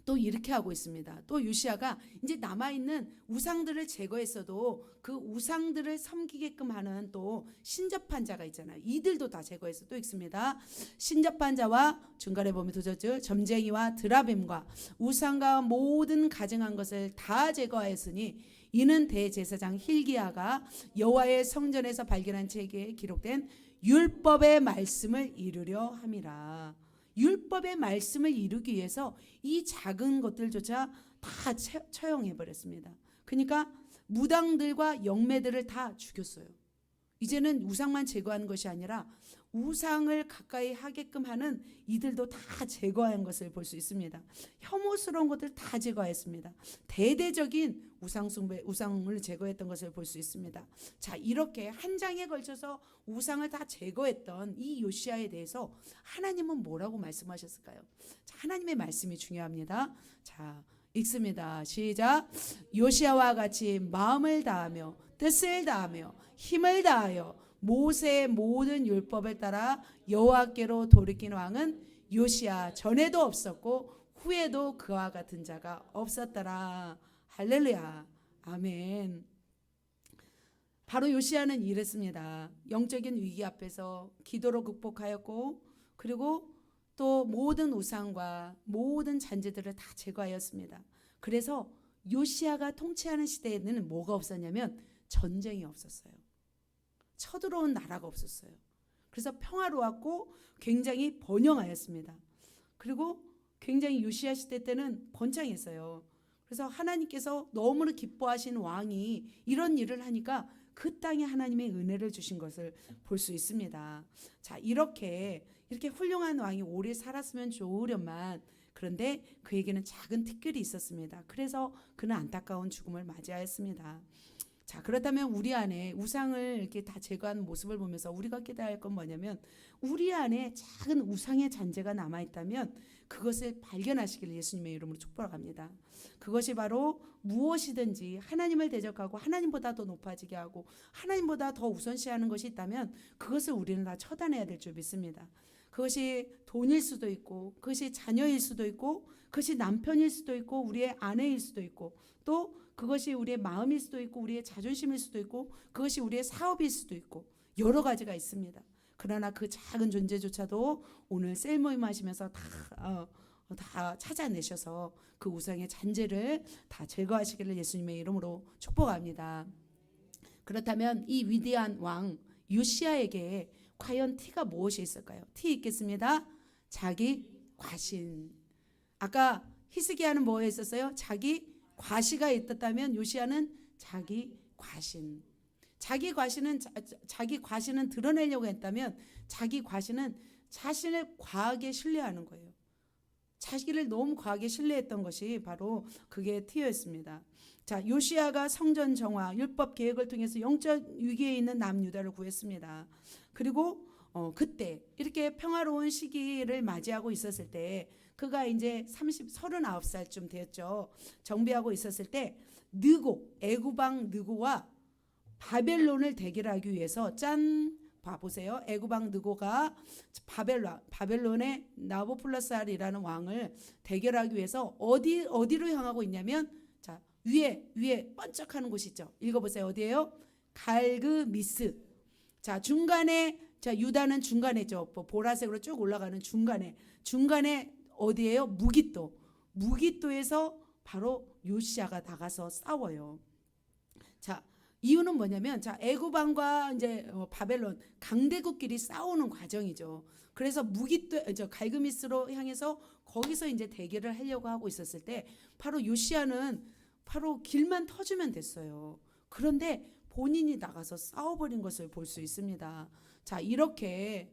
또 이렇게 하고 있습니다. 또 요시아가 이제 남아있는 우상들을 제거했어도 그 우상들을 섬기게끔 하는 또 신접한 자가 있잖아요. 이들도 다 제거해서 또 있습니다. 신접한 자와 중간에 보면 두 절 점쟁이와 드라빔과 우상과 모든 가증한 것을 다 제거하였으니 이는 대제사장 힐기야가 여호와의 성전에서 발견한 책에 기록된 율법의 말씀을 이루려 함이라. 율법의 말씀을 이루기 위해서 이 작은 것들조차 다 처형해버렸습니다. 그러니까 무당들과 영매들을 다 죽였어요. 이제는 우상만 제거하는 것이 아니라 우상을 가까이 하게끔 하는 이들도 다 제거한 것을 볼 수 있습니다. 혐오스러운 것들 다 제거했습니다. 대대적인 우상을 제거했던 것을 볼 수 있습니다. 자, 이렇게 한 장에 걸쳐서 우상을 다 제거했던 이 요시아에 대해서 하나님은 뭐라고 말씀하셨을까요? 자, 하나님의 말씀이 중요합니다. 자, 읽습니다. 시작. 요시아와 같이 마음을 다하며 뜻을 다하며 힘을 다하여 모세의 모든 율법을 따라 여호와께로 돌이킨 왕은 요시아 전에도 없었고 후에도 그와 같은 자가 없었더라. 할렐루야. 아멘. 바로 요시아는 이랬습니다. 영적인 위기 앞에서 기도로 극복하였고, 그리고 또 모든 우상과 모든 잔재들을 다 제거하였습니다. 그래서 요시아가 통치하는 시대에는 뭐가 없었냐면 전쟁이 없었어요. 쳐들어온 나라가 없었어요. 그래서 평화로웠고 굉장히 번영하였습니다. 그리고 굉장히 요시아 시대 때는 번창했어요. 그래서 하나님께서 너무나 기뻐하신 왕이 이런 일을 하니까 그 땅에 하나님의 은혜를 주신 것을 볼 수 있습니다. 자, 이렇게 훌륭한 왕이 오래 살았으면 좋으련만, 그런데 그에게는 작은 티끌이 있었습니다. 그래서 그는 안타까운 죽음을 맞이하였습니다. 자, 그렇다면 우리 안에 우상을 이렇게 다 제거하는 모습을 보면서 우리가 깨달아야 할 건 뭐냐면, 우리 안에 작은 우상의 잔재가 남아있다면 그것을 발견하시길 예수님의 이름으로 축복합니다. 그것이 바로 무엇이든지 하나님을 대적하고 하나님보다 더 높아지게 하고 하나님보다 더 우선시하는 것이 있다면 그것을 우리는 다 처단해야 될 줄 믿습니다. 그것이 돈일 수도 있고, 그것이 자녀일 수도 있고, 그것이 남편일 수도 있고, 우리의 아내일 수도 있고, 또 그것이 우리의 마음일 수도 있고, 우리의 자존심일 수도 있고, 그것이 우리의 사업일 수도 있고, 여러 가지가 있습니다. 그러나 그 작은 존재조차도 오늘 셀 모임 하시면서 다 다 찾아내셔서 그 우상의 잔재를 다 제거하시기를 예수님의 이름으로 축복합니다. 그렇다면 이 위대한 왕 요시야에게 과연 티가 무엇이 있을까요? 티 있겠습니다. 자기 과신. 아까 히스기야는 뭐에 있었어요? 자기 과시가 있었다면 요시야는 자기 과신. 자기 과신은 드러내려고 했다면 자기 과신은 자신을 과하게 신뢰하는 거예요. 자기를 너무 과하게 신뢰했던 것이 바로 그게 티였습니다. 자, 요시야가 성전 정화, 율법 계획을 통해서 영적 위기에 있는 남유다를 구했습니다. 그리고 그때 이렇게 평화로운 시기를 맞이하고 있었을 때 그가 이제 39살쯤 되었죠. 정비하고 있었을 때 애굽왕 느고와 바벨론을 대결하기 위해서 봐보세요. 애굽왕 느고가 바벨론의 나부콜라살이라는 왕을 대결하기 위해서 어디로 향하고 있냐면 자, 위에 번쩍하는 곳이 있죠. 읽어보세요. 어디예요? 갈그미스. 자, 중간에 유다는 중간에죠. 보라색으로 쭉 올라가는 중간에 어디예요? 무기또에서 바로 요시야가 나가서 싸워요. 자, 이유는 뭐냐면 애굽왕과 이제 바벨론 강대국끼리 싸우는 과정이죠. 그래서 갈그미스로 향해서 거기서 이제 대결을 하려고 하고 있었을 때 바로 요시야는 바로 길만 터주면 됐어요. 그런데 본인이 나가서 싸워버린 것을 볼 수 있습니다. 자, 이렇게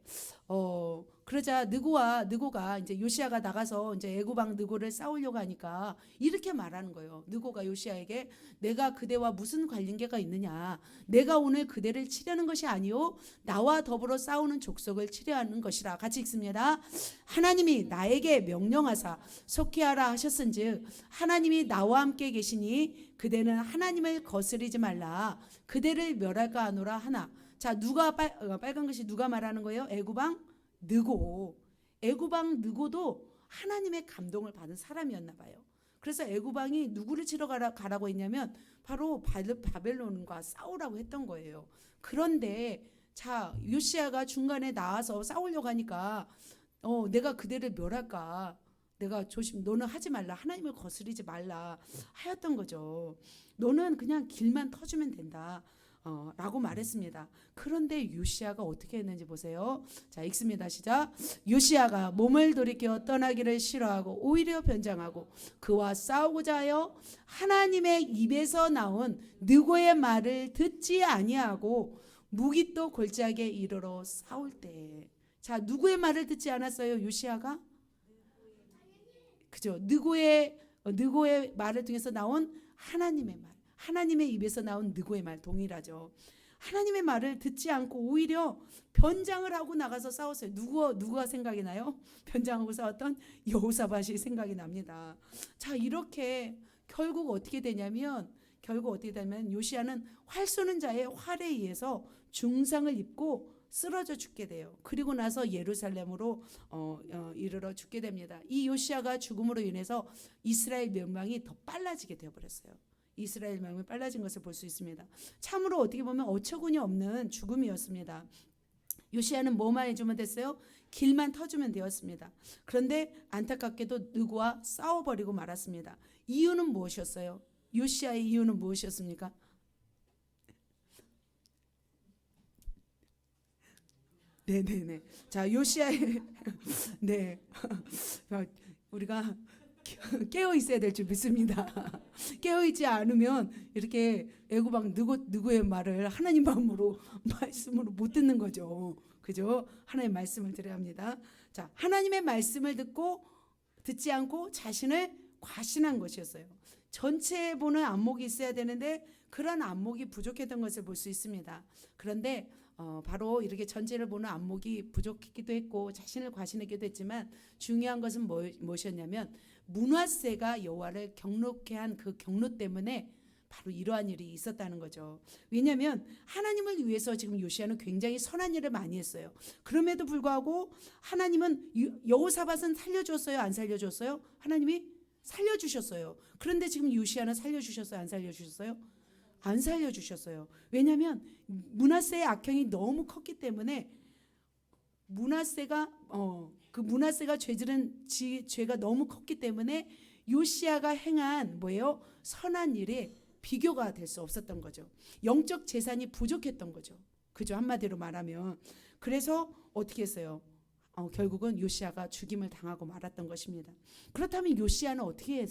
그러자 느고가 이제 요시야가 나가서 이제 애굽왕 느고를 싸우려고 하니까 이렇게 말하는 거예요. 느고가 요시야에게 내가 그대와 무슨 관련계가 있느냐? 내가 오늘 그대를 치려는 것이 아니요 나와 더불어 싸우는 족속을 치려하는 것이라. 같이 읽습니다. 하나님이 나에게 명령하사 속히하라 하셨은즉 하나님이 나와 함께 계시니 그대는 하나님을 거스리지 말라. 그대를 멸할까 하노라 하나. 자, 빨간 것이 누가 말하는 거예요? 애굽왕 느고. 애굽왕 느고도 하나님의 감동을 받은 사람이었나 봐요. 그래서 애굽왕이 누구를 치러 가라고 했냐면 바로 바벨론과 싸우라고 했던 거예요. 그런데 자, 요시야가 중간에 나와서 싸우려고 하니까 내가 그대를 멸할까? 내가 너는 하지 말라. 하나님을 거스리지 말라 하였던 거죠. 너는 그냥 길만 터주면 된다. 라고 말했습니다. 그런데 요시야가 어떻게 했는지 보세요. 자, 읽습니다. 시작. 요시야가 몸을 돌이켜 떠나기를 싫어하고 오히려 변장하고 그와 싸우고자 하여 하나님의 입에서 나온 느고의 말을 듣지 아니하고 무기또 골짜기에 이르러 싸울 때. 자, 누구의 말을 듣지 않았어요? 요시야가? 그죠? 느고의 말을 통해서 나온 하나님의 말. 하나님의 입에서 나온 느고의 말 동일하죠. 하나님의 말을 듣지 않고 오히려 변장을 하고 나가서 싸웠어요. 누구가 생각이 나요? 변장하고 싸웠던 여호사밧이 생각이 납니다. 자, 이렇게 결국 어떻게 되냐면 요시야는 활 쏘는 자의 활에 의해서 중상을 입고 쓰러져 죽게 돼요. 그리고 나서 예루살렘으로 이르러 죽게 됩니다. 이 요시야가 죽음으로 인해서 이스라엘 멸망이 더 빨라지게 되어버렸어요. 이스라엘 멸망이 빨라진 것을 볼 수 있습니다. 참으로 어떻게 보면 어처구니 없는 죽음이었습니다. 요시야는 뭐만 해주면 됐어요? 길만 터주면 되었습니다. 그런데 안타깝게도 느고와 싸워버리고 말았습니다. 이유는 무엇이었어요? 요시야의 이유는 무엇이었습니까? 네네네. 자, 요시야의 네 우리가 깨어 있어야 될 줄 믿습니다. 깨어 있지 않으면 이렇게 애굽왕 느고의 말을 하나님 말씀으로 못 듣는 거죠. 그죠? 하나님의 말씀을 들어야 합니다. 자, 하나님의 말씀을 듣지 않고 자신을 과신한 것이었어요. 전체에 보는 안목이 있어야 되는데 그런 안목이 부족했던 것을 볼 수 있습니다. 그런데 바로 이렇게 전체를 보는 안목이 부족했기도 했고 자신을 과신했기도 했지만 중요한 것은 무엇이었냐면 문화세가 여호와를 경록케 한 그 경로 때문에 바로 이러한 일이 있었다는 거죠. 왜냐하면 하나님을 위해서 지금 요시야는 굉장히 선한 일을 많이 했어요. 그럼에도 불구하고 하나님은 여호사밧은 살려줬어요? 안 살려줬어요? 하나님이 살려주셨어요. 그런데 지금 요시야는 살려주셨어요? 안 살려주셨어요? 안 살려주셨어요. 왜냐하면 므낫세의 악행이 너무 컸기 때문에 므낫세가 죄질은 죄가 너무 컸기 때문에 요시야가 행한 뭐예요? 선한 일에 비교가 될 수 없었던 거죠. 영적 재산이 부족했던 거죠. 그죠? 한마디로 말하면. 그래서 어떻게 했어요? 결국은 요시야가 죽임을 당하고 말았던 것입니다. 그렇다면 요시야는 어떻게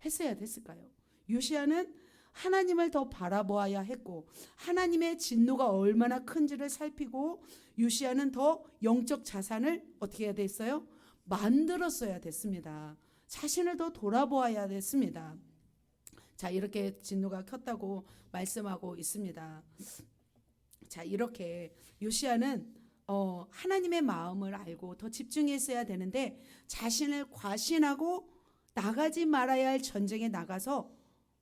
했어야 됐을까요? 요시야는 하나님을 더 바라보아야 했고 하나님의 진노가 얼마나 큰지를 살피고 요시야는 더 영적 자산을 어떻게 해야 됐어요? 만들었어야 됐습니다. 자신을 더 돌아보아야 됐습니다. 자, 이렇게 진노가 컸다고 말씀하고 있습니다. 자, 이렇게 요시야는 하나님의 마음을 알고 더 집중했어야 되는데 자신을 과신하고 나가지 말아야 할 전쟁에 나가서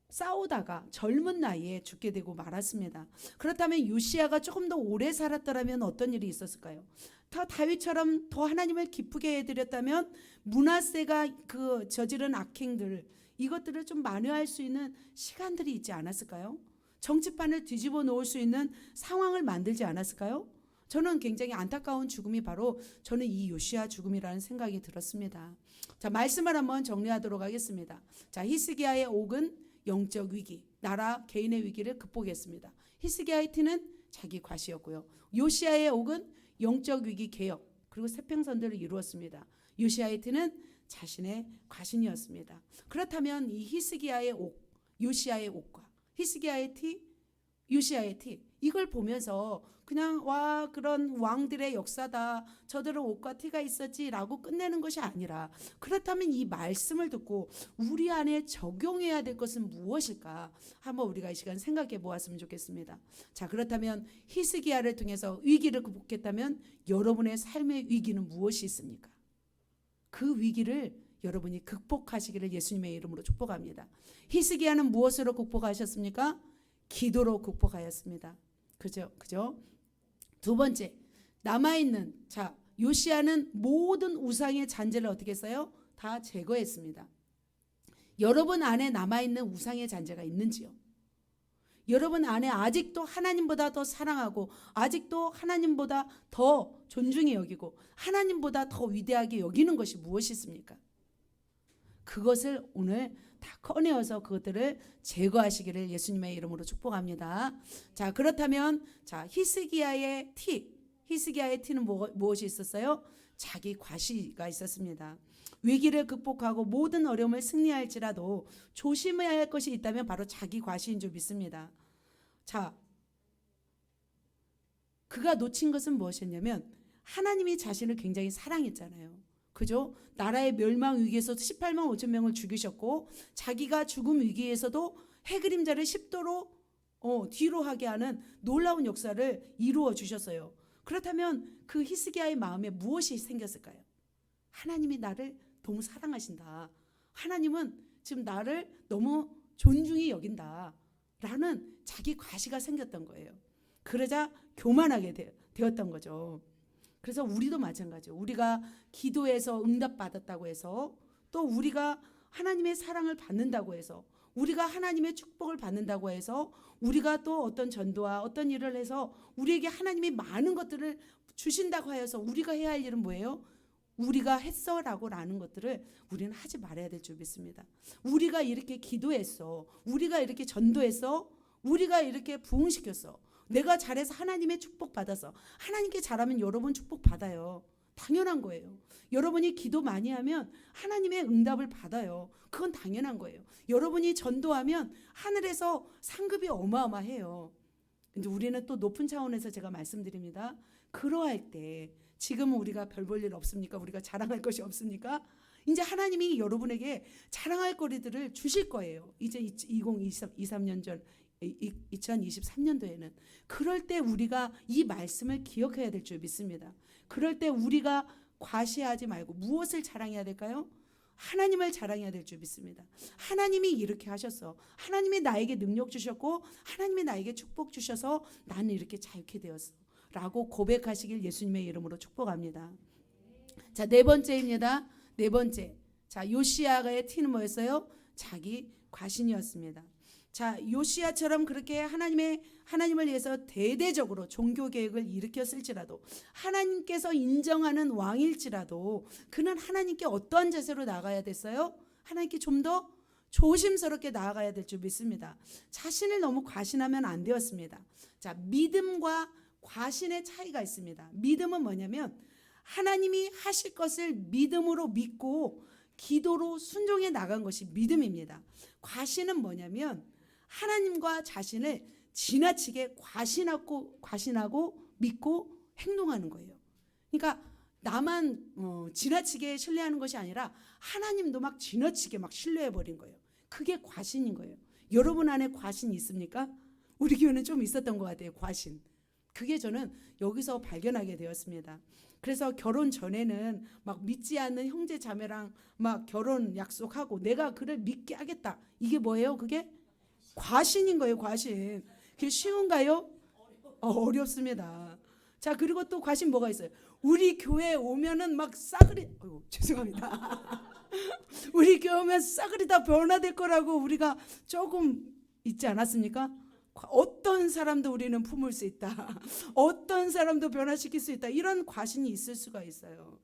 싸우다가 젊은 나이에 죽게 되고 말았습니다. 그렇다면 요시야가 조금 더 오래 살았더라면 어떤 일이 있었을까요? 더 다윗처럼 더 하나님을 기쁘게 해드렸다면 므낫세가 그 저지른 악행들 이것들을 좀 만회할 수 있는 시간들이 있지 않았을까요? 정치판을 뒤집어 놓을 수 있는 상황을 만들지 않았을까요? 저는 굉장히 안타까운 죽음이 바로 저는 이 요시야 죽음이라는 생각이 들었습니다. 자, 말씀을 한번 정리하도록 하겠습니다. 자, 히스기야의 옥은 영적 위기, 나라 개인의 위기를 극복했습니다. 히스기야의 티는 자기 과시였고요. 요시야의 옥은 영적 위기 개혁 그리고 세평선들을 이루었습니다. 요시야의 티는 자신의 과신이었습니다. 그렇다면 이 히스기야의 옥, 요시야의 옥과 히스기야의 티, 요시야의 티 이걸 보면서 그냥 와 그런 왕들의 역사다 저들은 옷과 티가 있었지라고 끝내는 것이 아니라 그렇다면 이 말씀을 듣고 우리 안에 적용해야 될 것은 무엇일까 한번 우리가 이 시간 생각해 보았으면 좋겠습니다. 자, 그렇다면 히스기야를 통해서 위기를 극복했다면 여러분의 삶의 위기는 무엇이 있습니까? 그 위기를 여러분이 극복하시기를 예수님의 이름으로 축복합니다. 히스기야는 무엇으로 극복하셨습니까? 기도로 극복하였습니다. 그죠? 두 번째, 남아있는 요시야는 모든 우상의 잔재를 어떻게 했어요? 다 제거했습니다. 여러분 안에 남아있는 우상의 잔재가 있는지요? 여러분 안에 아직도 하나님보다 더 사랑하고 아직도 하나님보다 더 존중히 여기고 하나님보다 더 위대하게 여기는 것이 무엇이 있습니까? 그것을 오늘 다 꺼내어서 그것들을 제거하시기를 예수님의 이름으로 축복합니다. 자, 그렇다면 히스기야의 티는 무엇이 있었어요? 자기 과시가 있었습니다. 위기를 극복하고 모든 어려움을 승리할지라도 조심해야 할 것이 있다면 바로 자기 과시인 줄 믿습니다. 자, 그가 놓친 것은 무엇이었냐면 하나님이 자신을 굉장히 사랑했잖아요. 그죠? 나라의 멸망 위기에서도 18만 5천 명을 죽이셨고 자기가 죽음 위기에서도 해그림자를 10도로 뒤로 하게 하는 놀라운 역사를 이루어 주셨어요. 그렇다면 그 히스기야의 마음에 무엇이 생겼을까요? 하나님이 나를 너무 사랑하신다. 하나님은 지금 나를 너무 존중히 여긴다. 라는 자기 과시가 생겼던 거예요. 그러자 교만하게 되었던 거죠. 그래서 우리도 마찬가지예요. 우리가 기도해서 응답받았다고 해서 또 우리가 하나님의 사랑을 받는다고 해서 우리가 하나님의 축복을 받는다고 해서 우리가 또 어떤 전도와 어떤 일을 해서 우리에게 하나님이 많은 것들을 주신다고 하여서 우리가 해야 할 일은 뭐예요? 우리가 했어라고 라는 것들을 우리는 하지 말아야 될 줄 믿습니다. 우리가 이렇게 기도했어. 우리가 이렇게 전도했어. 우리가 이렇게 부흥시켰어. 내가 잘해서 하나님의 축복 받아서 하나님께 잘하면 여러분 축복 받아요. 당연한 거예요. 여러분이 기도 많이 하면 하나님의 응답을 받아요. 그건 당연한 거예요. 여러분이 전도하면 하늘에서 상급이 어마어마해요. 근데 우리는 또 높은 차원에서 제가 말씀드립니다. 그러할 때 지금은 우리가 별 볼 일 없습니까? 우리가 자랑할 것이 없습니까? 이제 하나님이 여러분에게 자랑할 거리들을 주실 거예요. 이제 2023년 전 2023년도에는 그럴 때 우리가 이 말씀을 기억해야 될 줄 믿습니다. 그럴 때 우리가 과시하지 말고 무엇을 자랑해야 될까요? 하나님을 자랑해야 될 줄 믿습니다. 하나님이 이렇게 하셨어. 하나님이 나에게 능력 주셨고 하나님이 나에게 축복 주셔서 나는 이렇게 자유케 되었어. 라고 고백하시길 예수님의 이름으로 축복합니다. 자, 네 번째입니다. 네 번째. 자, 요시야의 티는 뭐였어요? 자기 과신이었습니다. 자, 요시야처럼 그렇게 하나님을 위해서 대대적으로 종교 계획을 일으켰을지라도, 하나님께서 인정하는 왕일지라도 그는 하나님께 어떠한 자세로 나아가야 됐어요? 하나님께 좀 더 조심스럽게 나아가야 될 줄 믿습니다. 자신을 너무 과신하면 안 되었습니다. 자, 믿음과 과신의 차이가 있습니다. 믿음은 뭐냐면 하나님이 하실 것을 믿음으로 믿고 기도로 순종해 나간 것이 믿음입니다. 과신은 뭐냐면 하나님과 자신을 지나치게 과신하고 믿고 행동하는 거예요. 그러니까 나만 지나치게 신뢰하는 것이 아니라 하나님도 막 지나치게 막 신뢰해 버린 거예요. 그게 과신인 거예요. 여러분 안에 과신이 있습니까? 우리 교회는 좀 있었던 것 같아요. 과신. 그게 저는 여기서 발견하게 되었습니다. 그래서 결혼 전에는 막 믿지 않는 형제 자매랑 막 결혼 약속하고 내가 그를 믿게 하겠다. 이게 뭐예요? 그게 과신인 거예요. 과신. 그게 쉬운가요? 어렵습니다. 자, 그리고 또 과신 뭐가 있어요? 우리 교회 오면은 막 싸그리, 죄송합니다. 우리 교회 오면 싸그리 다 변화될 거라고 우리가 조금 있지 않았습니까? 어떤 사람도 우리는 품을 수 있다. 어떤 사람도 변화시킬 수 있다. 이런 과신이 있을 수가 있어요.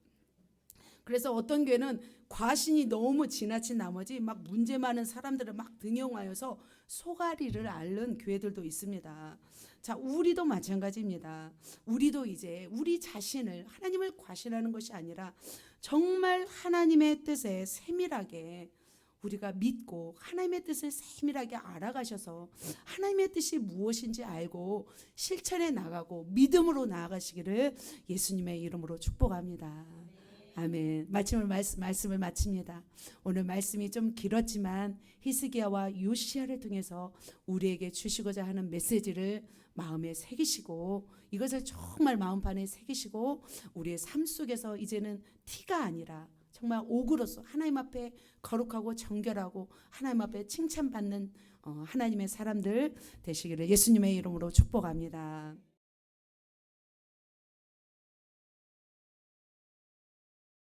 그래서 어떤 교회는 과신이 너무 지나친 나머지 막 문제 많은 사람들을 막 등용하여서 소가리를 앓는 교회들도 있습니다. 자, 우리도 마찬가지입니다. 우리도 이제 우리 자신을 하나님을 과신하는 것이 아니라 정말 하나님의 뜻에 세밀하게 우리가 믿고 하나님의 뜻을 세밀하게 알아가셔서 하나님의 뜻이 무엇인지 알고 실천해 나가고 믿음으로 나아가시기를 예수님의 이름으로 축복합니다. 아멘. 말씀을 마칩니다. 오늘 말씀이 좀 길었지만 히스기야와 요시야를 통해서 우리에게 주시고자 하는 메시지를 마음에 새기시고 이것을 정말 마음판에 새기시고 우리의 삶 속에서 이제는 티가 아니라 정말 옥으로서 하나님 앞에 거룩하고 정결하고 하나님 앞에 칭찬받는 하나님의 사람들 되시기를 예수님의 이름으로 축복합니다.